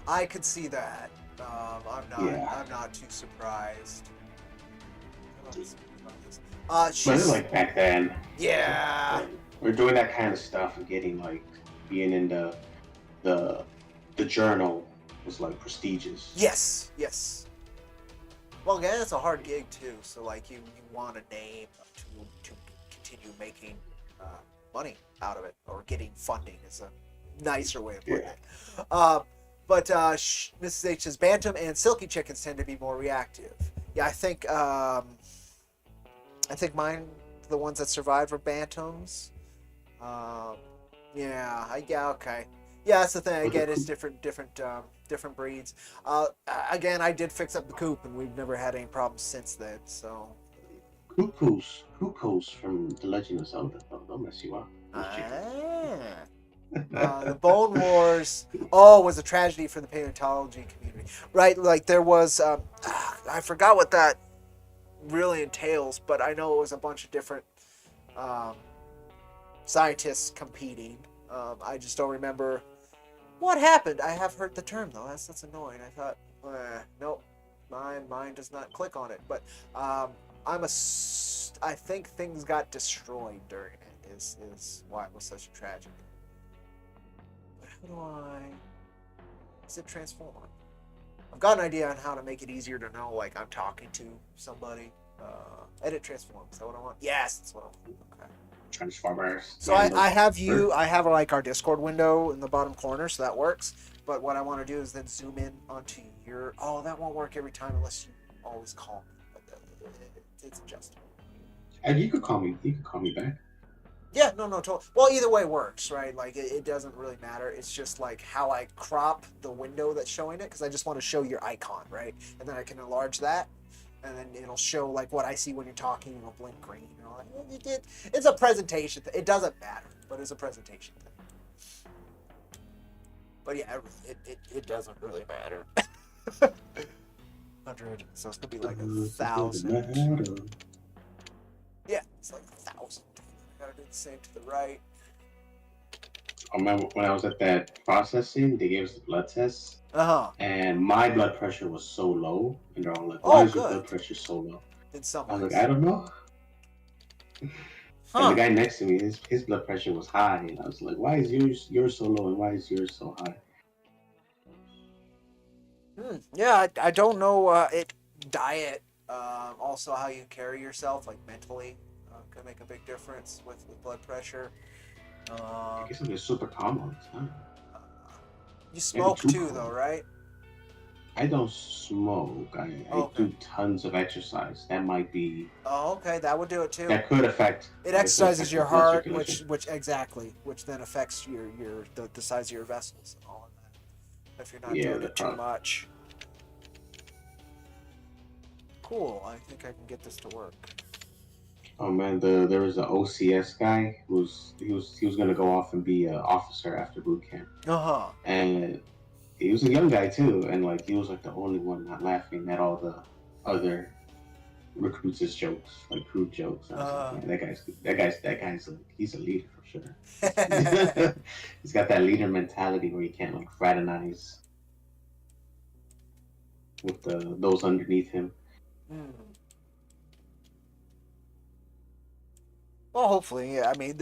I could see that. I'm not too surprised. But it's like back then. Yeah. We're doing that kind of stuff and getting like being in the journal was like prestigious. Yes. Well, again, it's a hard gig too. So like you want a name to continue making money out of it, or getting funding is a nicer way of putting it. But Mrs. H says bantam and silky chickens tend to be more reactive. Yeah, I think mine, the ones that survived, were bantams. Okay. Yeah, that's the thing. I get it's different breeds. Again, I did fix up the coop, and we've never had any problems since then. So. Cuckoos from The Legend of Zelda. Don't mess you up. The Bone Wars was a tragedy for the paleontology community, right? Like there was I forgot what that really entails, but I know it was a bunch of different scientists competing. I just don't remember what happened. I have heard the term though. That's annoying. I thought, nope, mine does not click on it. But I think things got destroyed during it. Is why it was such a tragedy. But is it transform? I've got an idea on how to make it easier to know, like I'm talking to somebody. Edit transform. Is that what I want? Yes, that's what I want. Okay. Transformers. So I have like our Discord window in the bottom corner, so that works. But what I want to do is then zoom in onto your. Oh, that won't work every time unless you always call me. But it's adjustable. And you could call me. You could call me back. Yeah, no, totally. Well, either way works, right? Like, it doesn't really matter. It's just, like, how I crop the window that's showing it, because I just want to show your icon, right? And then I can enlarge that, and then it'll show, like, what I see when you're talking, and it'll blink green, and all that. It's a presentation thing. It doesn't matter, but it's a presentation thing. But, yeah, it doesn't really matter. 100, so it's going to be, like, 1,000. Yeah, it's like 1,000. Gotta do the same to the right. I remember when I was at that processing, they gave us the blood tests. And my blood pressure was so low, and they're all like, "Why is your blood pressure so low?" I was like, "I don't know." And the guy next to me, his blood pressure was high, and I was like, "Why is yours so low, and why is yours so high?" Yeah, I don't know. Diet, also how you carry yourself, like mentally. Could make a big difference with blood pressure. I guess I'm just super calm all the time. You Maybe smoke too too, calm. though, right? I don't smoke. I Okay. do tons of exercise. That might be. Oh, okay. That would do it too. That could affect. It That could exercises affect your the blood heart, circulation. which exactly, which then affects the size of your vessels and all of that. If you're not Yeah, doing it too much. Cool. I think I can get this to work. Oh man, there was an OCS guy he was gonna go off and be an officer after boot camp, and he was a young guy too, and like he was like the only one not laughing at all the other recruits' jokes, like crude jokes. And I was like, man, that guy's like, he's a leader for sure. He's got that leader mentality where you can't like fraternize with those underneath him. Well, hopefully, yeah. I mean,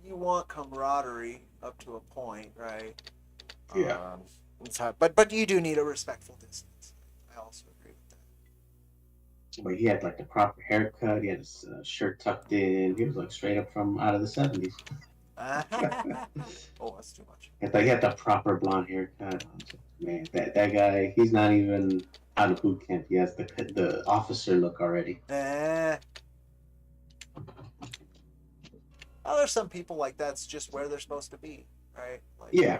you want camaraderie up to a point, right? Yeah. It's hard, but you do need a respectful distance. I also agree with that. But he had like the proper haircut. He had his shirt tucked in. He was like straight up from out of the 70s. Oh, that's too much. I thought he had the proper blonde haircut. Man, that guy, he's not even out of boot camp. He has the officer look already. Well, there's some people like that's just where they're supposed to be, right? Like, yeah,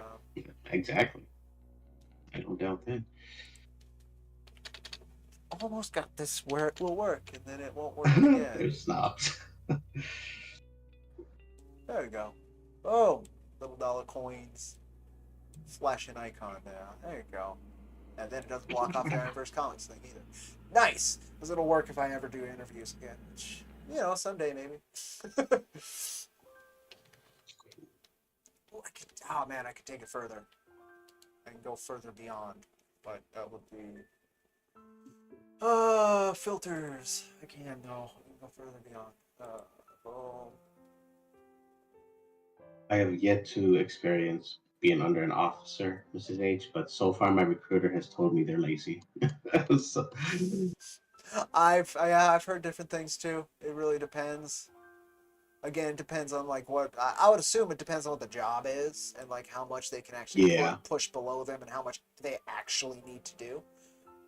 exactly. I don't doubt that. Almost got this where it will work, and then it won't work again. There's snobs. There we go. Oh, little dollar coins. Flash an icon now. There you go. And then it doesn't block off the IronVerse Comics thing either. Nice! Because it'll work if I ever do interviews again. Which, someday maybe. Oh man, I could take it further. I can go further beyond. But that would be... filters. I can though. I can go further beyond. Boom. I have yet to experience being under an officer, Mrs. H, but so far my recruiter has told me they're lazy. So... I've heard different things too. It really depends. Again, it depends on like what I would assume. It depends on what the job is and like how much they can actually push below them and how much they actually need to do,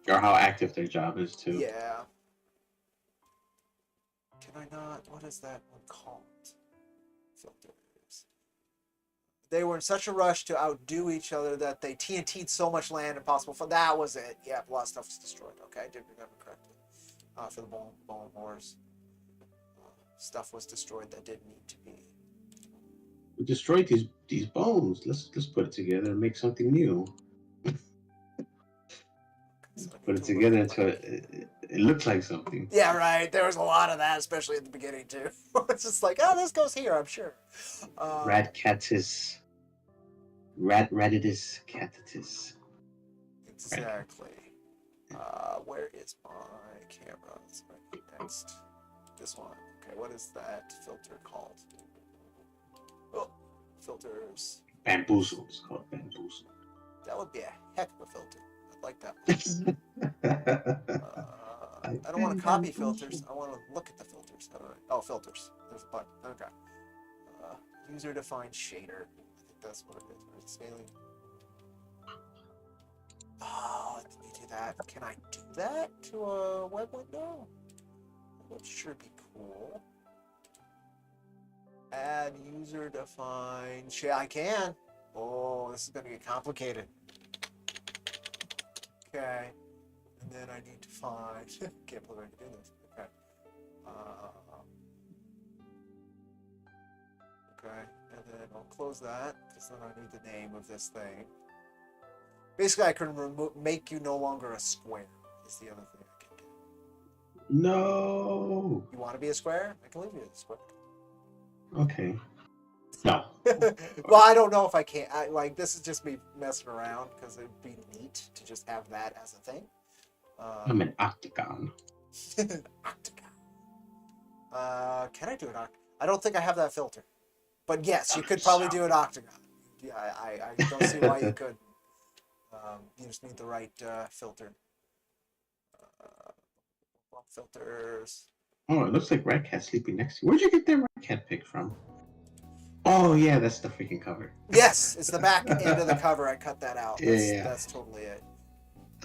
or how active their job is too. Yeah. Can I not? What is that one called? Filters. They were in such a rush to outdo each other that they TNT'd so much land impossible. That was it. Yeah, a lot of stuff was destroyed. Okay, I did remember correctly. For the Bone Wars. Stuff was destroyed that didn't need to be. We destroyed these bones. Let's put it together and make something new. Put it together until it looks like something. Yeah, right. There was a lot of that, especially at the beginning too. It's just like, this goes here, I'm sure. Kactus. Raditus Kactus. Exactly. Where is my camera? Next. This one. Okay, what is that filter called? Oh, filters. Bamboozle. It's called Bamboozle. That would be a heck of a filter. I'd like that one. I don't want to copy filters. I want to look at the filters. Oh, filters. There's a button. Okay. User-defined shader. I think that's what it is. Right? Scaling. Oh, let me do that. Can I do that to a web window? That would sure be cool. Add user-defined shade. I can. Oh, this is going to get complicated. Okay. And then I need to find... Can't believe I can do this. Okay. Okay. And then I'll close that, because then I need the name of this thing. Basically, I can make you no longer a square, is the other thing I can do. No! You want to be a square? I can leave you a square. Okay. No. Well, I don't know if I can. This is just me messing around, because it'd be neat to just have that as a thing. I'm an octagon. Octagon. Can I do an octagon? I don't think I have that filter. But yes, you could probably do an octagon. Yeah, I don't see why you could. You just need the right filter. Filters. Oh, it looks like Red Cat sleeping next to you. Where'd you get that Red Cat pic from? Oh yeah, that's the freaking cover. Yes, it's the back end of the cover. I cut that out. Yeah. That's totally it.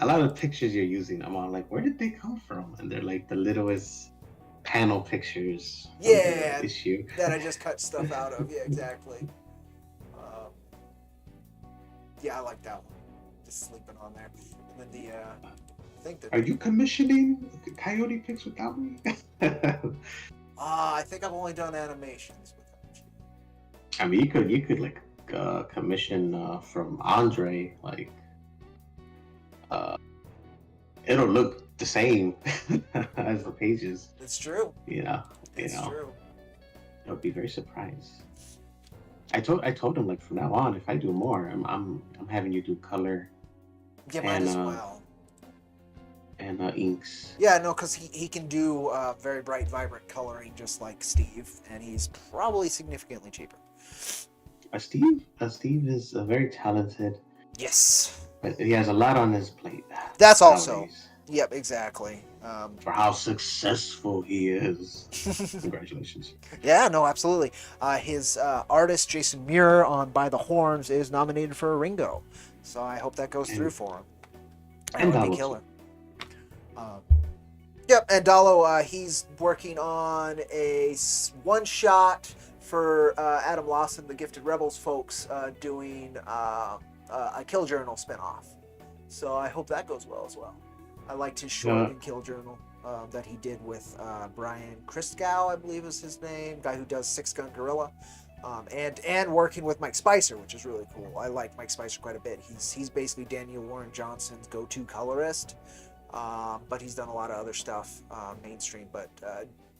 A lot of the pictures you're using, I'm on like, where did they come from? And they're like the littlest panel pictures from the issue that I just cut stuff out of. Yeah, exactly. Yeah, I like that one. Just sleeping on there. And then I think that. Are you commissioning Coyote pics without me? I think I've only done animations with him. I mean, you could like commission from Andre, like it'll look the same as the pages. It's true. It's true. I'll be very surprised. I told him like from now on, if I do more, I'm having you do color. Yeah, might as well. And inks. Yeah, no, because he can do very bright, vibrant coloring just like Steve, and he's probably significantly cheaper. Steve is very talented. Yes. But he has a lot on his plate. That's also. Yep, exactly. For how successful he is. Congratulations. Yeah, no, absolutely. His artist, Jason Muir, on By the Horns, is nominated for a Ringo. So I hope that goes through for him. And that would be killer. Yep, and Dalo, he's working on a one-shot for Adam Lawson, the Gifted Rebels folks, doing a Kill Journal spinoff. So I hope that goes well as well. I liked his short in Kill Journal that he did with Brian Christgau, I believe is his name, guy who does Six Gun Gorilla, and working with Mike Spicer, which is really cool. I like Mike Spicer quite a bit. He's basically Daniel Warren Johnson's go-to colorist, but he's done a lot of other stuff mainstream. But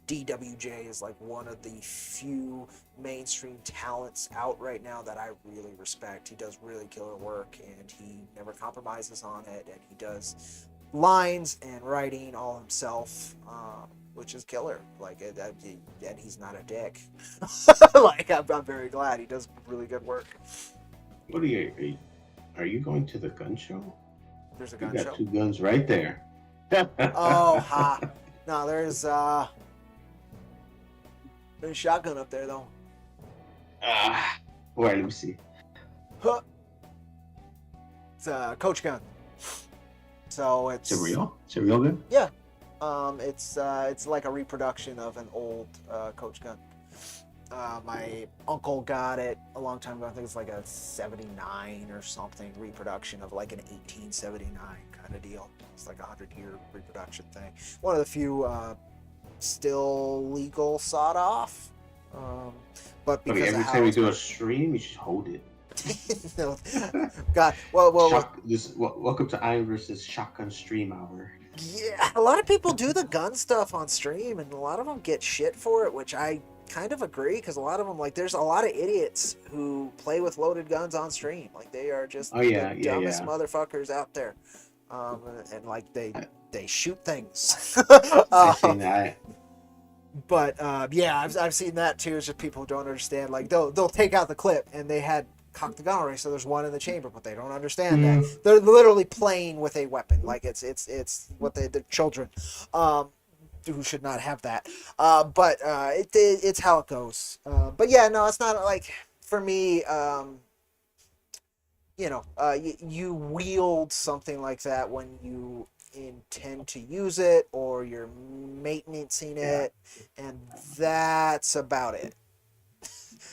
DWJ is like one of the few mainstream talents out right now that I really respect. He does really killer work, and he never compromises on it, and he does lines and writing all himself, which is killer. Like, and he's not a dick. Like, I'm very glad he does really good work. What are you going to the gun show? There's a gun show. You got 2 guns right there. Oh, ha. No, there's a shotgun up there though. Wait, let me see. Huh. It's a coach gun. So it's a real gun? Yeah. It's like a reproduction of an old coach gun. My uncle got it a long time ago. I think it's like a 79 or something reproduction of like an 1879 kind of deal. It's like a 100-year reproduction thing. One of the few still legal sawed off. But because every time we do a stream, you should hold it. No, God, well. Welcome to IronVerse's Shotgun Stream Hour. Yeah, a lot of people do the gun stuff on stream, and a lot of them get shit for it, which I kind of agree, because a lot of them, like, there's a lot of idiots who play with loaded guns on stream. Like, they are just the dumbest motherfuckers out there. And like they shoot things. I've seen that. But yeah, I've seen that too. It's just people who don't understand. Like they'll take out the clip and they had cocked the gun already, so there's one in the chamber, but they don't understand that they're literally playing with a weapon. Like it's what the children who should not have that. But it's how it goes. But yeah, no, it's not like for me. You wield something like that when you intend to use it or you're maintaining it, and that's about it.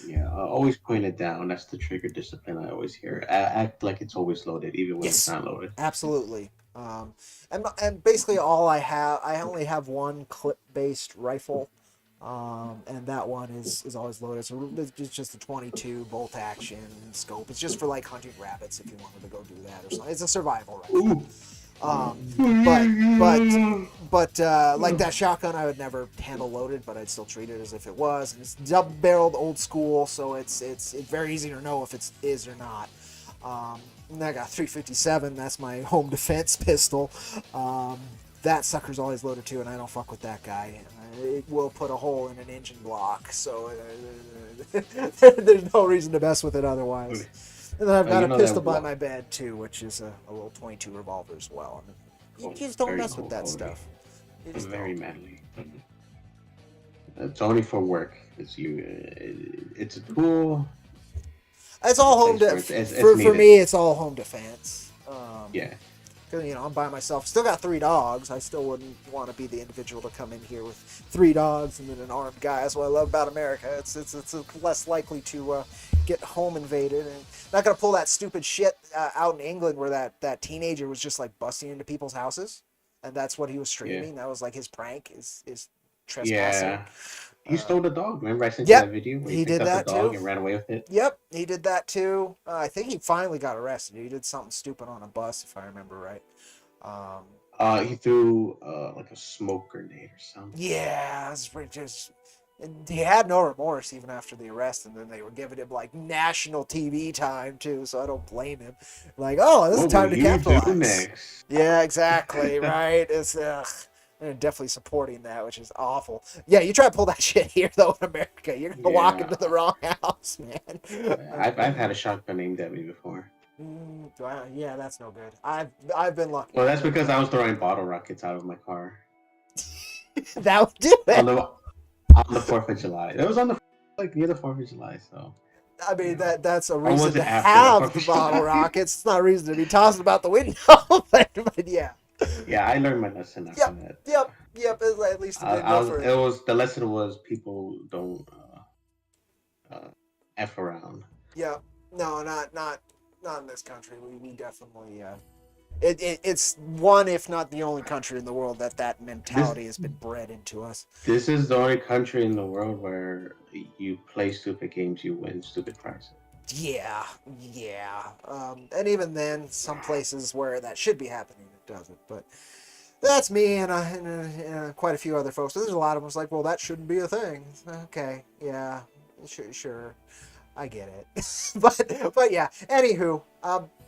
Yeah, always point it down. That's the trigger discipline I always hear. Act like it's always loaded, even when it's not loaded. Absolutely. And basically all I only have one clip-based rifle, and that one is always loaded. So it's just a 22 bolt action scope. It's just for like hunting rabbits if you wanted to go do that or something. It's a survival rifle. But like that shotgun, I would never handle loaded, but I'd still treat it as if it was. And it's double-barreled, old school, so it's very easy to know if it is or not. And I got 357. That's my home defense pistol. That sucker's always loaded too, and I don't fuck with that guy. It will put a hole in an engine block, so there's no reason to mess with it otherwise. And then I've got a pistol by my bed too, which is a little 22 revolver as well. You just don't mess with that stuff. You just very manly. It's only for work. It's you. It's a tool. It's all home It's for needed. me. It's all home defense. Yeah. Because I'm by myself. Still got 3 dogs. I still wouldn't want to be the individual to come in here with 3 dogs and then an armed guy. That's what I love about America. It's less likely to get home invaded, and not gonna pull that stupid shit out in England where that teenager was just like busting into people's houses, and that's what he was streaming. That was like his prank, is trespassing. Yeah. He stole the dog. Remember I sent Yep, you that video where he he picked did up that the dog too. and ran away with it? Yep, he did that too. I think he finally got arrested. He did something stupid on a bus, if I remember right. He threw like a smoke grenade or something. Yeah, and he had no remorse even after the arrest, and then they were giving him like national TV time too. So I don't blame him. Like, oh, this is time to capitalize. Do next? Yeah, exactly. Right? It's they're definitely supporting that, which is awful. Yeah, you try to pull that shit here though in America, you're gonna walk into the wrong house, man. I've had a shotgun aimed at me before. Yeah, that's no good. I've been lucky. Well, that's because I was throwing bottle rockets out of my car. That would do it. On the 4th of July. That was on the near the 4th of July. So I mean that's a reason to after have the the bottle rockets. It's not a reason to be tossing about the window. but yeah. Yeah, I learned my lesson after that. Yep. At least the lesson was people don't f around. Yeah. No, not in this country. We definitely it's one, if not the only country in the world that mentality has been bred into us. This is the only country in the world where you play stupid games, you win stupid prizes. Yeah. And even then, some places where that should be happening, it doesn't. But that's me and quite a few other folks. There's a lot of them like, well, that shouldn't be a thing. Okay, yeah, sure. I get it. but yeah, anywho,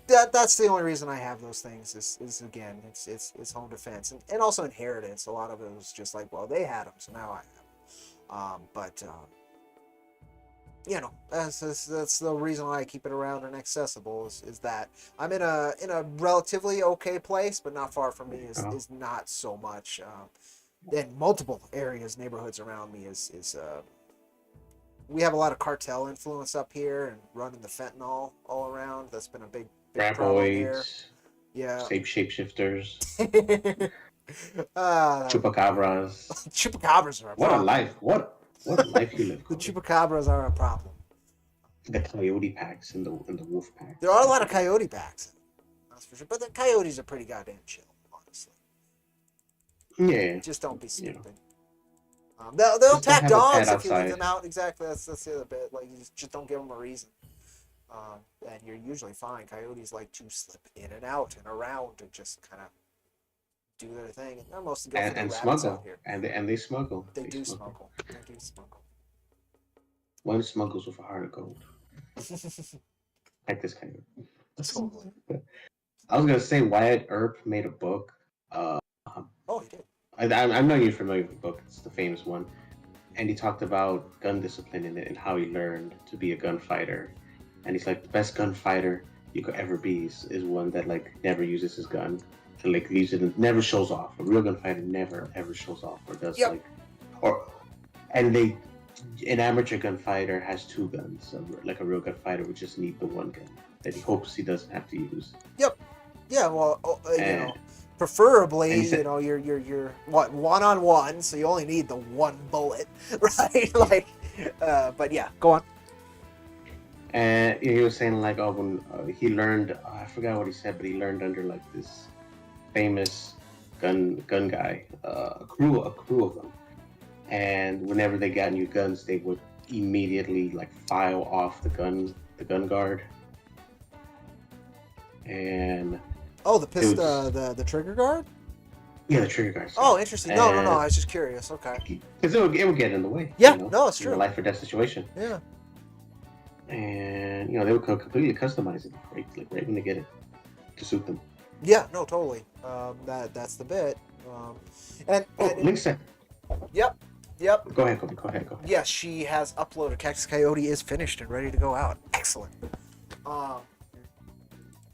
that's the only reason I have those things is again, it's home defense and also inheritance. A lot of it was just like, well, they had them, so now I have them. That's the reason why I keep it around and accessible is that I'm in a relatively okay place, but not far from me is not so much. In multiple areas, neighborhoods around me is we have a lot of cartel influence up here and running the fentanyl all around. That's been a big problem here. Yeah. Shapeshifters. Chupacabras. Chupacabras are a problem. What a life. What a life you live. The chupacabras are a problem. The coyote packs and the wolf pack. There are a lot of coyote packs. That's for sure. But the coyotes are pretty goddamn chill, honestly. Yeah. Just don't be stupid. They'll attack dogs if you leave them out. Exactly. That's the other bit. Like, you just don't give them a reason. And you're usually fine. Coyotes like to slip in and out and around and just kind of do their thing. And they're mostly go for the rabbits out here. And they smuggle. They do smuggle. One smuggles with a heart of gold. Like this kind of. Totally. I was gonna say Wyatt Earp made a book. Oh, he did. I know you're familiar with the book. It's the famous one, and he talked about gun discipline in it and how he learned to be a gunfighter. And he's like, the best gunfighter you could ever be is one that like never uses his gun and like leaves it and never shows off. A real gunfighter never ever shows off or does an amateur gunfighter has 2 guns. So like a real gunfighter would just need the 1 gun that he hopes he doesn't have to use. Yep. Yeah. Well, preferably, you're what 1-on-1, so you only need the 1 bullet, right? Like, but yeah, go on. And he was saying like, when he learned, I forgot what he said, but he learned under like this famous gun guy, a crew of them. And whenever they got new guns, they would immediately like file off the gun guard. And the trigger guard. Yeah, the trigger guard. Oh, interesting. No. I was just curious. Okay. Because it would get in the way. Yeah. No, it's true. In a life or death situation. Yeah. And they would completely customize it, right when they get it, to suit them. Yeah. No, totally. That's the bit. Link set. Yep. Go ahead, Cody. Go ahead. Yes, she has uploaded. Cactus Coyote is finished and ready to go out. Excellent.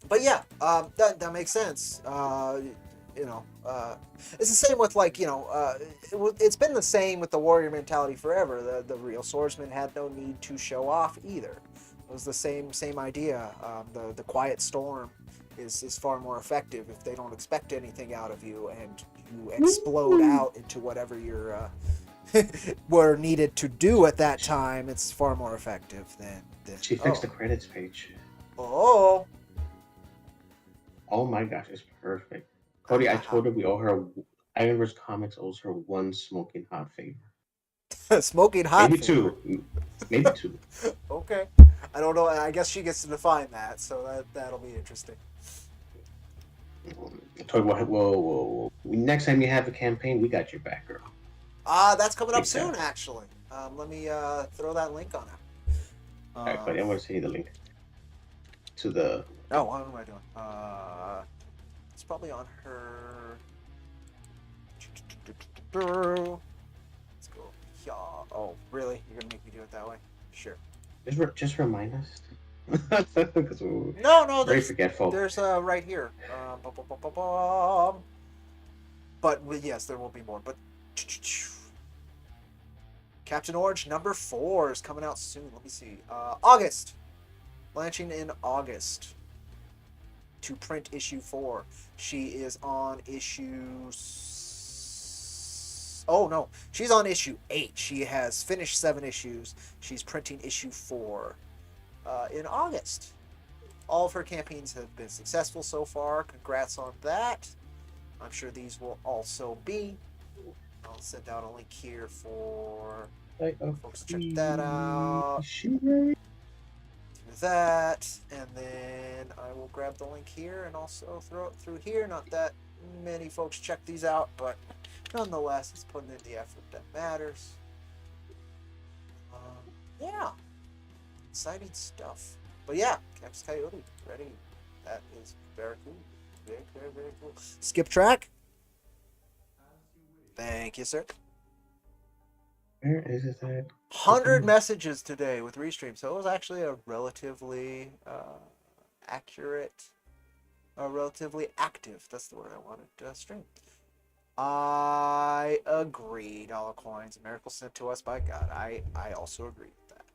But yeah, that makes sense. it's the same with like it's been the same with the warrior mentality forever. The real swordsman had no need to show off either. It was the same idea. The quiet storm is far more effective if they don't expect anything out of you and you explode out into whatever you're were needed to do at that time. It's far more effective than she fixed the credits page. Oh my gosh, it's perfect. Cody, I told her we owe her. IronVerse Comics owes her one smoking hot favor. Smoking hot. Maybe favor. Maybe two. Okay. I don't know. I guess she gets to define that, so that'll be interesting. Whoa. Next time you have a campaign, we got your back, girl. That's coming up soon, actually. Let me throw that link on it. All right, buddy, I'm going to send you the link to the... Oh, what am I doing? It's probably on her... Let's go. Yeah. Oh, really? You're going to make me do it that way? Sure. Just remind us. No, very forgetful. There's right here. But yes, there will be more. But Captain Orange #4 is coming out soon. Let me see. August. Launching in August. To print issue 4. She is on issue... Oh no, she's on issue 8. She has finished 7 issues. She's printing issue 4 in August. All of her campaigns have been successful so far. Congrats on that. I'm sure these will also be. I'll send out a link here for folks to check that out. Do that, and then I will grab the link here and also throw it through here. Not that many folks check these out, but nonetheless, it's putting in the effort that matters. Yeah, exciting stuff. But yeah, Kactus Coyote ready. That is very cool. Very, very, very cool. Skip track. Thank you, sir. Where is it at? 100 messages today with Restream, so it was actually a relatively accurate, relatively active. That's the word I wanted to stream. I agree. Dollar coins, a miracle sent to us by God. I also agree with that.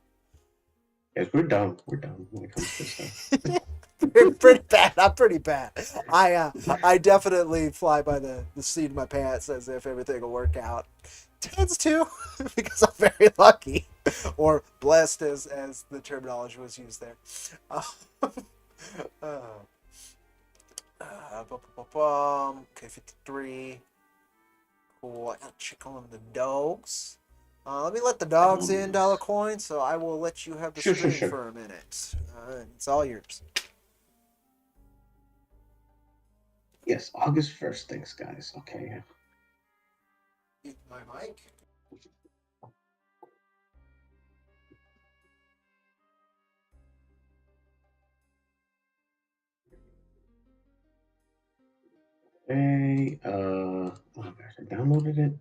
Yes, we're done. We're done when it comes to stuff. Pretty bad. I'm pretty bad. I definitely fly by the seat of my pants as if everything will work out. Tends to, because I'm very lucky, or blessed as the terminology was used there. Okay, 53. Cool. I gotta check on the dogs. Let me let the dogs in, Dollar Coin, so I will let you have the stream for a minute. It's all yours. Yes, August 1st. Thanks, guys. Okay. My mic. Hey, oh my gosh, I downloaded it.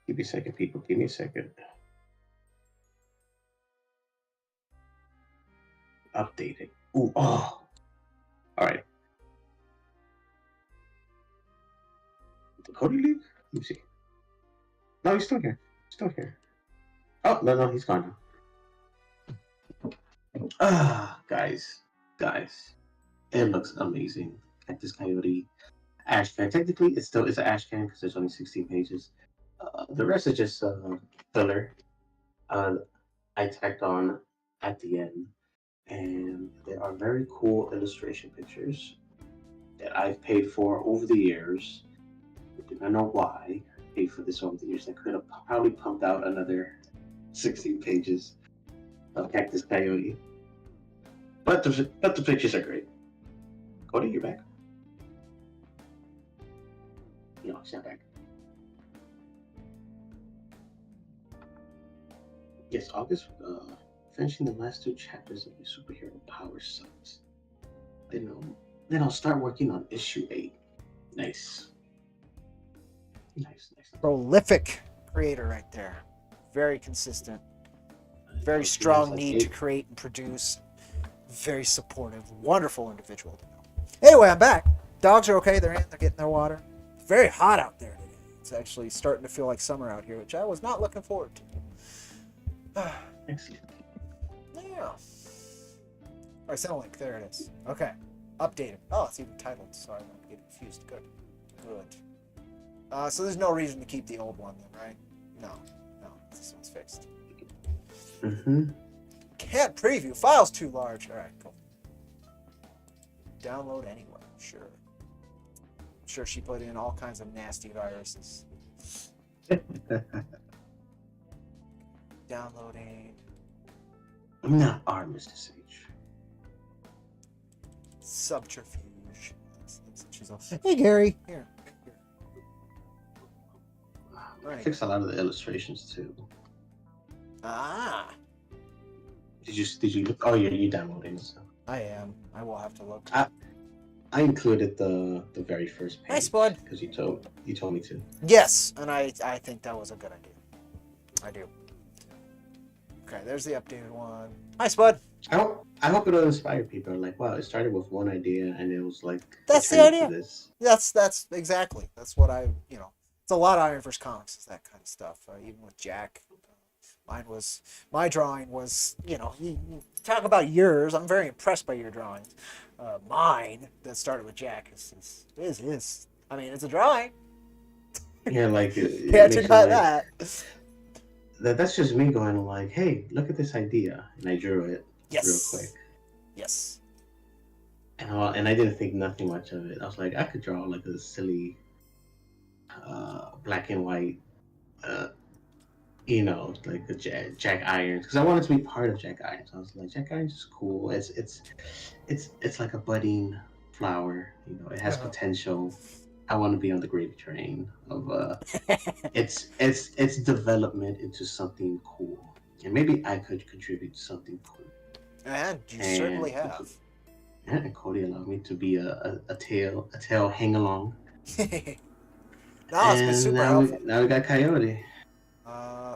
Give me a second, people. Give me a second. Update it. Ooh, oh. All right. Did Cody leave? Let me see. No, he's still here. Still here. Oh, no, he's gone now. Guys. It looks amazing. Cactus Coyote. Ashcan. Technically, it's an Ashcan because there's only 16 pages. The rest is just filler. I tacked on at the end. And there are very cool illustration pictures that I've paid for over the years. I don't know why I paid for this over the years. I could have probably pumped out another 16 pages of Cactus Coyote. But the pictures are great. Cody, you're back? No, he's not back. Yes, August, finishing the last 2 chapters of your superhero power sucks. Then I'll start working on issue 8. Nice. Prolific creator right there. Very consistent. Very strong need to create and produce. Very supportive. Wonderful individual to know. Anyway, I'm back. Dogs are okay. They're getting their water. It's very hot out there today. It's actually starting to feel like summer out here, which I was not looking forward to. Excellent. Yeah. All right, send a link. There it is. Okay. Updated. Oh, it's even titled. Sorry, I'm getting confused. Good. So there's no reason to keep the old one then, right? No. This one's fixed. Can't preview. File's too large. All right, cool. Download anywhere. Sure. I'm sure she put in all kinds of nasty viruses. Downloading. I'm not armed, Mr. Sage. Subterfuge. That's what she's all. Hey, Gary. Here. I fixed a lot of the illustrations too. Ah. Did you look? Oh, you downloading it. So. I am. I will have to look. I included the very first page. Nice, bud. Because you told me to. Yes, and I think that was a good idea. I do. Okay, there's the updated one. Nice, bud. I hope it'll inspire people. Like, wow, it started with one idea and it was like that's the idea. This. That's exactly. That's what it's a lot of IronVerse Comics is that kind of stuff. Even with Jack, my drawing was, you talk about yours. I'm very impressed by your drawings. Mine that started with Jack is I mean, it's a drawing. Yeah, like Can't deny that. That's just me going like, hey, look at this idea, and I drew it real quick. Yes. And I didn't think nothing much of it. I was like, I could draw like a silly black and white, like a Jack Irons, because I wanted to be part of Jack Irons. I was like, Jack Irons is cool. It's like a budding flower. It has potential. I want to be on the gravy train of its development into something cool, and maybe I could contribute to something cool. And you certainly have. And Cody allowed me to be a tail hang along. No, it's been super helpful. Now we got Coyote.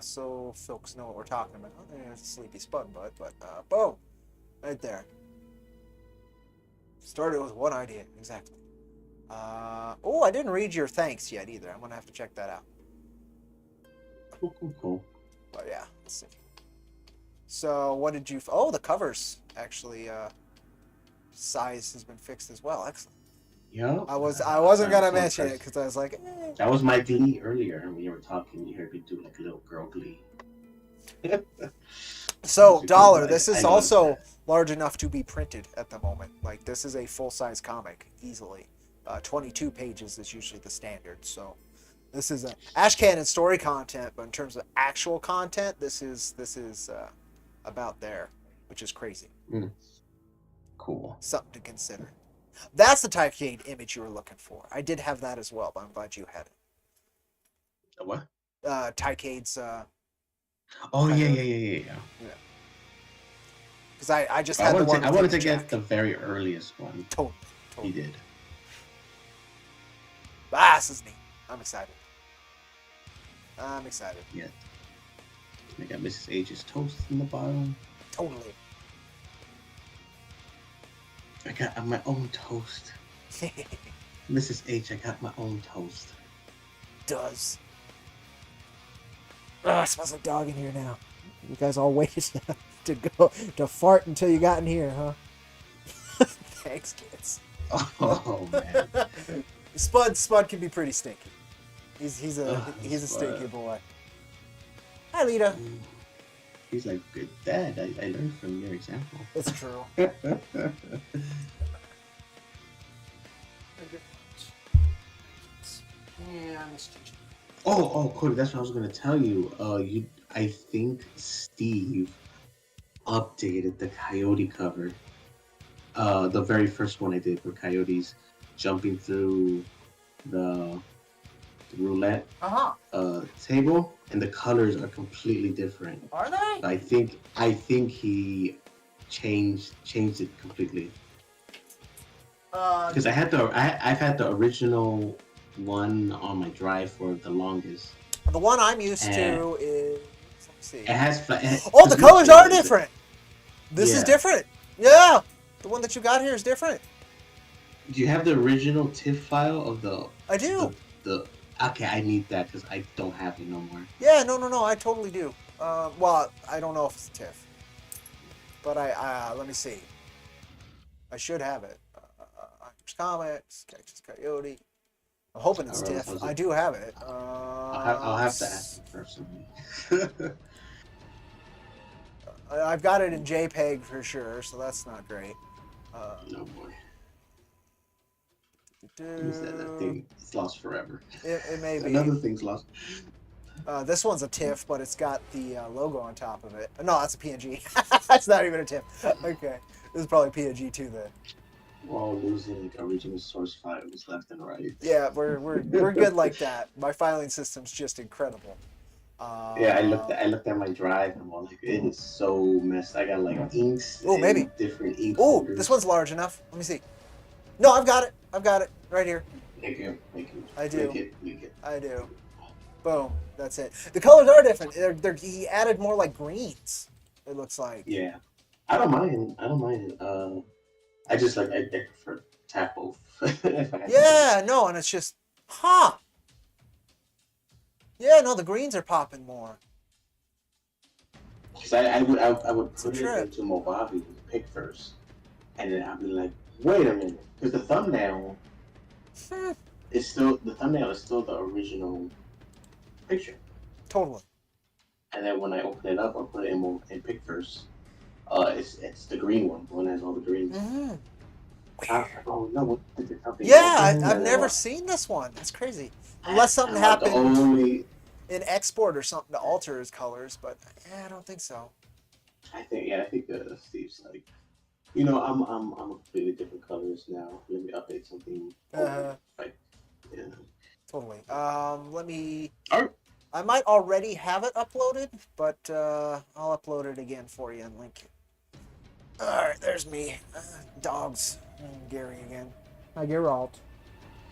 So folks know what we're talking about. Oh, there's a sleepy spud bud, but boom, right there. Started with one idea, exactly. I didn't read your thanks yet either. I'm gonna have to check that out. Cool. But yeah, let's see. So what did you? Oh, the covers actually. Size has been fixed as well. Excellent. Yeah. I wasn't gonna mention it because I was like. That was my glee earlier when you were talking. You heard me do like a little girl glee. So Dollar, this is also large enough to be printed at the moment. Like this is a full-size comic easily. 22 pages is usually the standard. So this is a Ashcan and story content, but in terms of actual content, this is about there, which is crazy. Cool. Something to consider. That's the Tycade image you were looking for. I did have that as well, but I'm glad you had it. A what? Tycade's. Oh yeah. Because I just had the one. I wanted to get the very earliest one. Totally. He did. This is neat. I'm excited. Yeah. I got Mrs. H's toast in the bottom. Totally. I got my own toast. Mrs. H, I got my own toast. Does. It smells like dog in here now. You guys all waited to fart until you got in here, huh? Thanks, kids. Oh man. Spud can be pretty stinky. He's a stinky boy. Hi, Lita. He's like, good dad. I learned from your example. It's true. Oh, Cody, that's what I was gonna tell you. I think Steve updated the Coyote cover. The very first one I did, where Coyote's jumping through the roulette table, and the colors are completely different. Are they? I think he changed it completely. Because I've had the original one on my drive for the longest. The one I'm used to is. Let's see. It has. The colors are different. This is different. Yeah, the one that you got here is different. Do you have the original TIFF file of the? I do. The okay, I need that because I don't have it no more. Yeah, no, I totally do. Well, I don't know if it's TIFF, but let me see. I should have it. IronVerse Comics, Cactus, Coyote. I'm hoping it's TIFF. I do have it. I'll have to ask you personally. I've got it in JPEG for sure, so that's not great. No boy. That thing is lost forever. It may be. Another thing's lost. This one's a TIFF, but it's got the logo on top of it. No, that's a PNG. That's not even a TIFF. Okay, this is probably PNG too then. We're all losing like original source files left and right. Yeah, we're good like that. My filing system's just incredible. Yeah, I looked at my drive and I'm like, it is so messed. I got like inks. Oh, maybe different ink. Oh, this one's large enough. Let me see. No, I've got it right here. Make it. I do. Make it. I do. Boom. That's it. The colors are different. He added more like greens. It looks like. Yeah, I don't mind. I just like I prefer tap both. Yeah, no, and it's just, Yeah, no, the greens are popping more. Because I would put it into Mojave pick first, and then I'd be like, wait a minute, because the thumbnail is still the original picture. Totally. And then when I open it up, I'll put it in pick first. It's the green one. The one that has all the greens. Mm-hmm. Oh no! Yeah, I've never seen this one. That's crazy. Unless something happened in export or something to alter his colors, but I don't think so. I think Steve's like, I'm a completely different colors now. Let me update something. Yeah. Totally. Let me. I might already have it uploaded, but I'll upload it again for you and link it. All right, there's me. Dogs. Gary again. Hi, Geralt.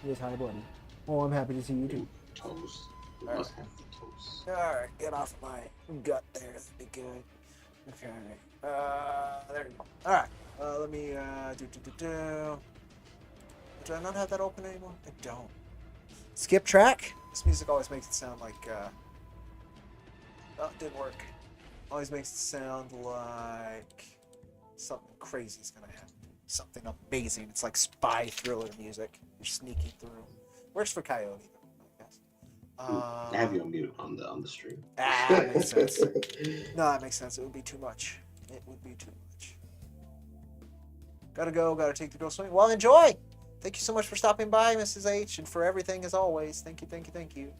Yes, hi, buddy. Oh, I'm happy to see you too. Toast. You must have the toast. All right, get off my gut there. That'd be good. Okay. There you go. All right. Let me Do I not have that open anymore? I don't. Skip track. This music always makes it sound like. Oh, it didn't work. Always makes it sound like something crazy is gonna happen. Something amazing. It's like spy thriller music. You're sneaking through. Works for Coyote, though, I guess. I have you on mute on the stream. That makes sense. No, that makes sense. It would be too much. It would be too much. Gotta go. Gotta take the girl swimming. Well, enjoy. Thank you so much for stopping by, Mrs. H, and for everything as always. Thank you.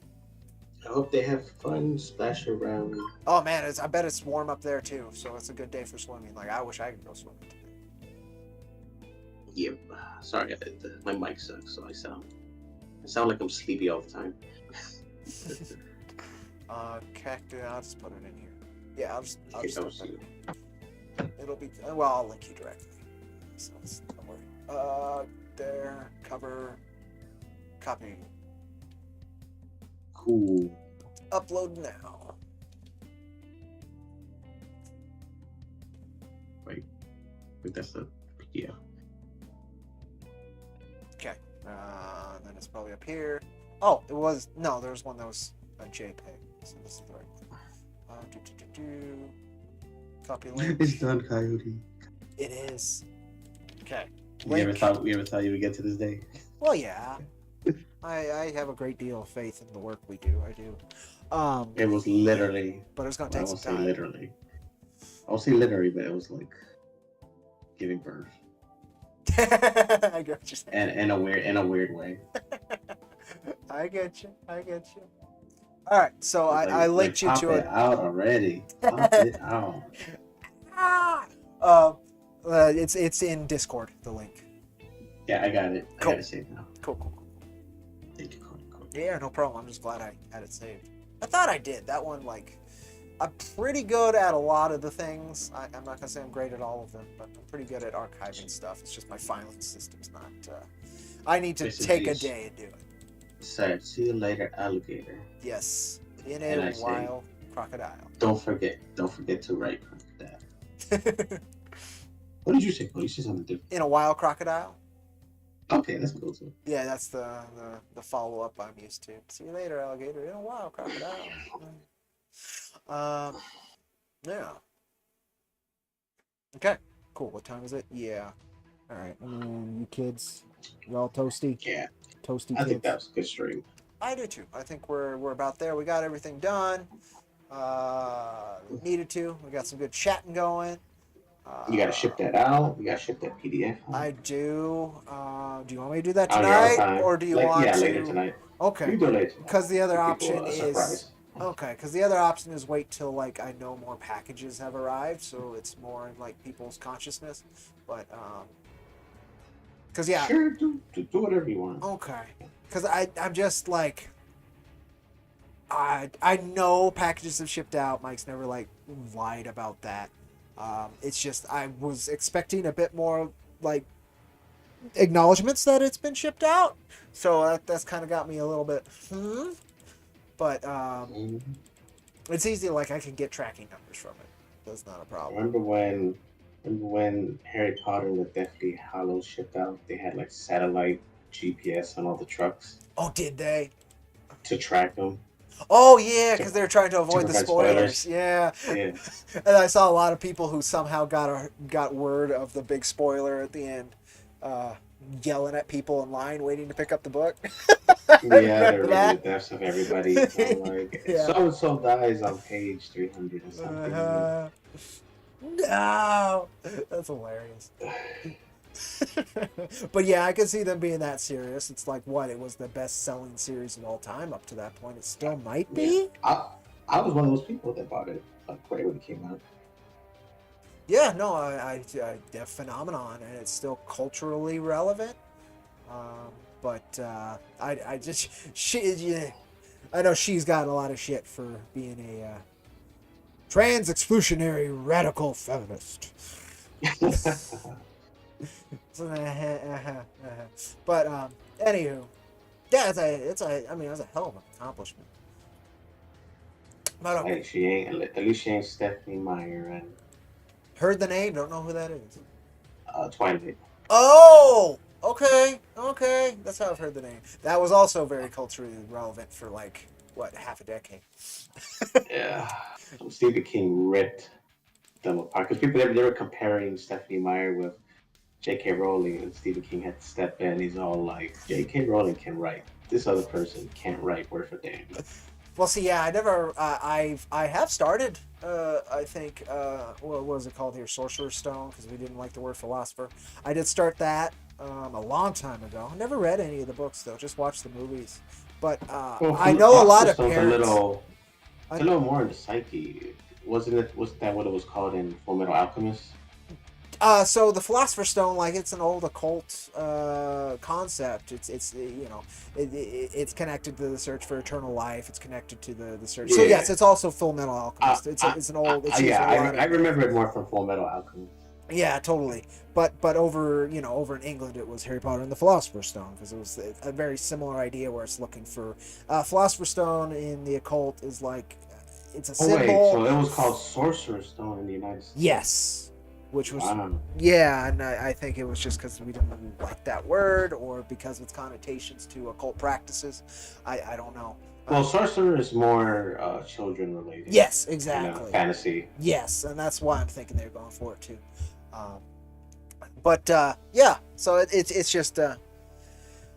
I hope they have fun, splash around. Oh man, I bet it's warm up there too. So it's a good day for swimming. Like I wish I could go swimming today. Yep. Sorry, my mic sucks, so I sound like I'm sleepy all the time. Cactus. I'll just put it in here. Yeah, I'll just put it in. It'll be. Well, I'll link you directly. So don't worry. There. Cover. Copy. Cool. Upload now. Wait, that's the yeah. Okay. Then it's probably up here. Oh, it was no. There was one that was a JPEG. So this is the right one. Copy link. It's done, Coyote. It is. Okay. We ever thought you would get to this day? Well, yeah. I have a great deal of faith in the work we do. I do. It was literally. But it's gonna take some time. I'll say literally, but it was like giving birth. I get you. And in a weird way. I get you. All right, so I linked you to it. Out already. Pop it out. It's in Discord. The link. Yeah, I got it. Cool. I got it saved now. Cool. Thank you, Cody. Yeah, no problem. I'm just glad I had it saved. I thought I did. That one, like, I'm pretty good at a lot of the things. I'm not gonna say I'm great at all of them, but I'm pretty good at archiving stuff. It's just my filing system's not. I need to take a day and do it. Sir, see you later, alligator. Yes, in a while, crocodile. Don't forget to write crocodile. What did you say? Cody? You said something different. In a while, crocodile. Okay, that's cool too. Yeah, that's the follow up I'm used to. See you later, alligator. In a while, crocodile. Yeah. Okay. Cool. What time is it? Yeah. All right. And you kids, you all toasty? Yeah, Toasty I think that kids. was a good stream. I do too. I think we're about there. We got everything done. Needed to. We got some good chatting going. You got to ship that out. You got to ship that PDF. I do. Do you want me to do that On your own tonight, time. or do you want Yeah, to? later tonight. Okay. You can do it later tonight. Because the other Give people option a is surprise. okay. Because the other option is wait till like I know more packages have arrived, so it's more in like people's consciousness. But because yeah. Sure, do whatever you want. Okay. Because I'm just like. I know packages have shipped out. Mike's never like lied about that. It's just I was expecting a bit more like acknowledgments that it's been shipped out, so that's kind of got me a little bit. But it's easy. Like I can get tracking numbers from it. That's not a problem. Remember when Harry Potter and the Deathly Hallows shipped out? They had like satellite GPS on all the trucks. Oh, did they? To track them. Oh yeah, because they're trying to avoid the spoilers. Yeah. Yeah. And I saw a lot of people who somehow got word of the big spoiler at the end, yelling at people in line waiting to pick up the book. Yeah, they're reading the deaths of everybody. I'm like, Yeah. so and so dies on page 300 or something. No, that's hilarious. But yeah, I can see them being that serious. It's like what it was the best-selling series of all time up to that point. It still might be. Yeah. I was one of those people that bought it like right when it came out. Yeah, no, I a phenomenon, and it's still culturally relevant. But I just I know she's gotten a lot of shit for being a trans exclusionary radical feminist. But anywho, yeah, it's a I mean, it was a hell of an accomplishment. But Hey, she ain't. At least she ain't Stephanie Meyer and heard the name, don't know who that is. Twilight. Oh, okay, that's how I've heard the name. That was also very culturally relevant for like what, half a decade. Yeah, Stephen King ripped them apart because people they were comparing Stephanie Meyer with J.K. Rowling, and Stephen King had to step in. He's all like, J.K. Rowling can write. This other person can't write word for damn. Well, see, yeah, I never, I have started, I think, what was it called here, Sorcerer's Stone, because we didn't like the word philosopher. I did start that a long time ago. I never read any of the books, though, just watched the movies. But Well, I know a lot of Stone's parents... It's a little more into psyche. Wasn't that what it was called in Full Metal Alchemist? So the Philosopher's Stone, like it's an old occult concept. It's you know it's connected to the search for eternal life. It's connected to the search. Yeah. So yes, it's also Full Metal Alchemist. It's an old. It's I remember it more from Full Metal Alchemist. Yeah, totally. But over over in England it was Harry Potter and the Philosopher's Stone because it was a very similar idea where it's looking for Philosopher's Stone in the occult is like it's a symbol. Wait, so it was called Sorcerer's Stone in the United States. Yes. Which was, wow. Yeah, and I think it was just because we didn't like that word or because of its connotations to occult practices. I don't know. Well, sorcerer is more children related. Yes, exactly. Fantasy. Yes, and that's why I'm thinking they're going for it too. But yeah, so it's just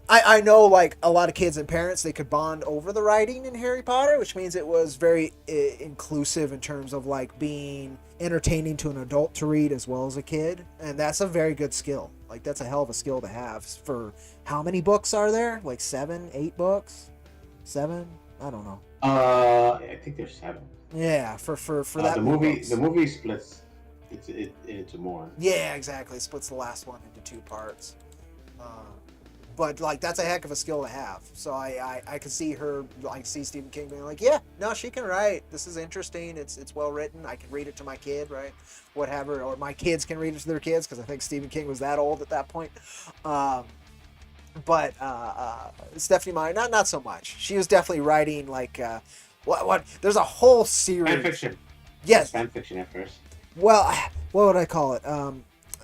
I know like a lot of kids and parents they could bond over the writing in Harry Potter, which means it was very inclusive in terms of like being entertaining to an adult to read as well as a kid, and that's a very good skill. Like that's a hell of a skill to have. For how many books are there? Like 7, 8 books? 7? I don't know. I think there's 7. Yeah, for that. The movie splits it into more. Yeah, exactly. It splits the last one into 2 parts. But like that's a heck of a skill to have. So I could see her like see Stephen King being like, yeah, no, she can write. This is interesting. It's well written. I can read it to my kid, right? Whatever, or my kids can read it to their kids because I think Stephen King was that old at that point. But Stephanie Meyer, not so much. She was definitely writing like what? There's a whole series. Fan fiction. Yes. Fan fiction at first. Well, what would I call it?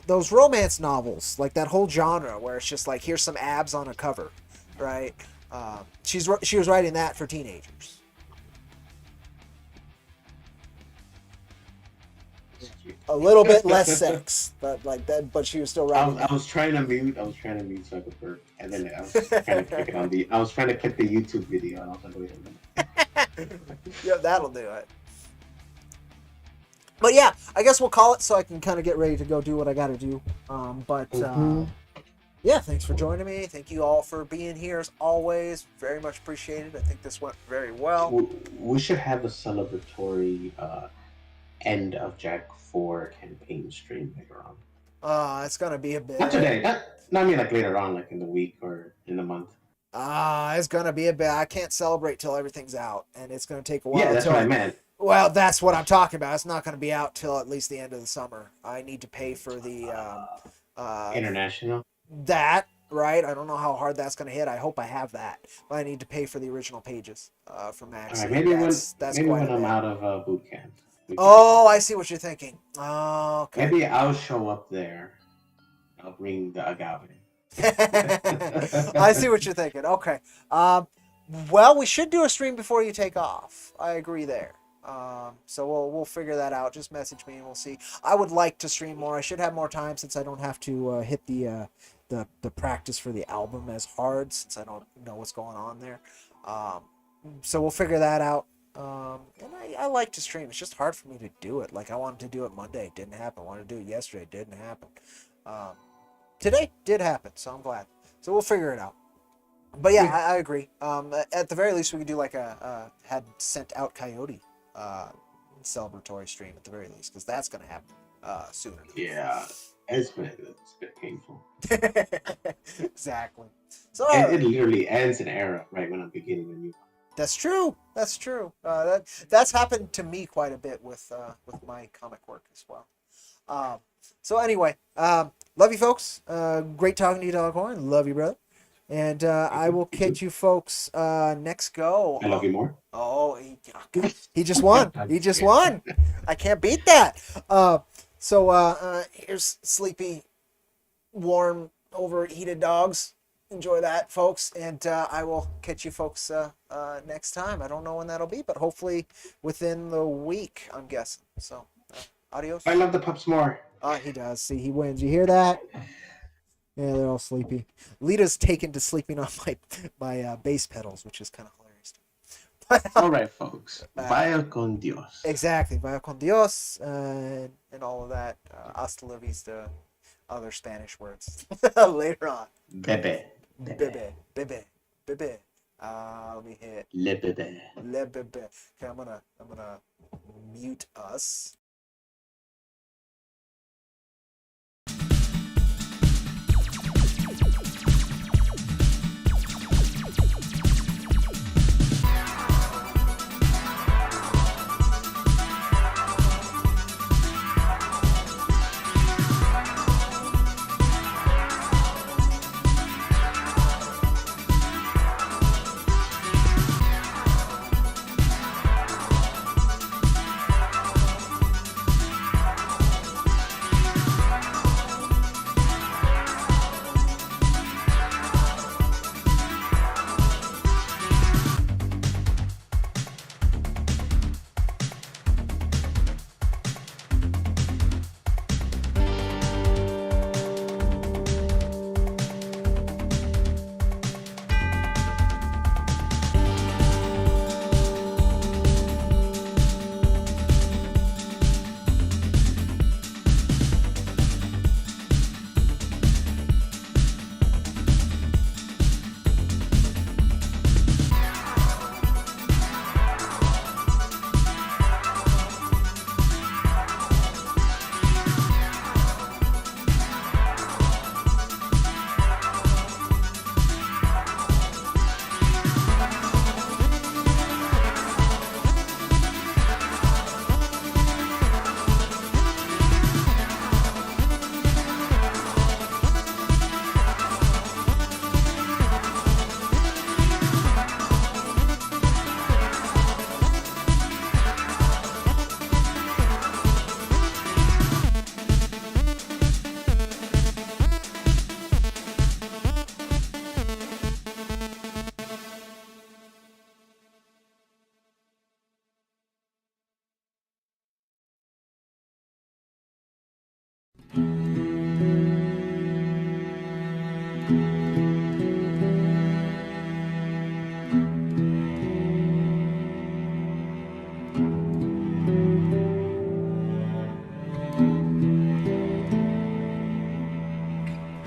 those romance novels, like that whole genre where it's just like here's some abs on a cover, right? She was writing that for teenagers. A little bit less sex, but like that. But she was still writing. I was trying to mute. So I could burp, and then I was trying to click it on the. I was trying to click the YouTube video, and I was like, wait a minute. Yeah, that'll do it. But yeah, I guess we'll call it so I can kind of get ready to go do what I got to do. Yeah, thanks for joining me. Thank you all for being here as always. Very much appreciated. I think this went very well. We should have a celebratory end of Jack 4 campaign stream later on. It's gonna be a bit. Not today. Not I mean like later on, like in the week or in the month. It's gonna be a bit. I can't celebrate till everything's out, and it's gonna take a while. Yeah, that's what I meant. Well, that's what I'm talking about. It's not gonna be out till at least the end of the summer. I need to pay for the international. That, right? I don't know how hard that's gonna hit. I hope I have that, but I need to pay for the original pages for Max. All right, maybe when I'm out of boot camp. Oh, I see what you're thinking. Oh, okay. Maybe I'll show up there. I'll bring the agave. I see what you're thinking. Okay. Well, we should do a stream before you take off. I agree there. So we'll figure that out. Just message me and we'll see. I would like to stream more. I should have more time since I don't have to hit the practice for the album as hard since I don't know what's going on there. So we'll figure that out. And I like to stream. It's just hard for me to do it. Like I wanted to do it Monday, it didn't happen. I wanted to do it yesterday, it didn't happen. Today did happen, so I'm glad. So we'll figure it out. But yeah, I agree. At the very least, we could do like a had sent out Coyote celebratory stream at the very least, because that's gonna happen sooner. Yeah, it's been painful. Exactly. So it literally ends an era right when I'm beginning a new. That's true. That's true. That's happened to me quite a bit with my comic work as well. So anyway, love you folks. Great talking to you, Doghorn. Love you, brother. And I will catch you folks next go. I love you more. Oh, he just won. He just won. I can't beat that. So here's sleepy, warm, overheated dogs. Enjoy that, folks, and I will catch you folks next time. I don't know when that'll be, but hopefully within the week, I'm guessing. So, adios. I love the pups more. He does. See, he wins. You hear that? Yeah, they're all sleepy. Lita's taken to sleeping on my bass pedals, which is kind of hilarious. All right, folks. Vaya con Dios. Exactly. Vaya con Dios, and all of that. Hasta la vista. Other Spanish words later on. Bebe. Bebe. Let me hit Le bebe. Okay, I'm gonna mute us.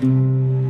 Bye.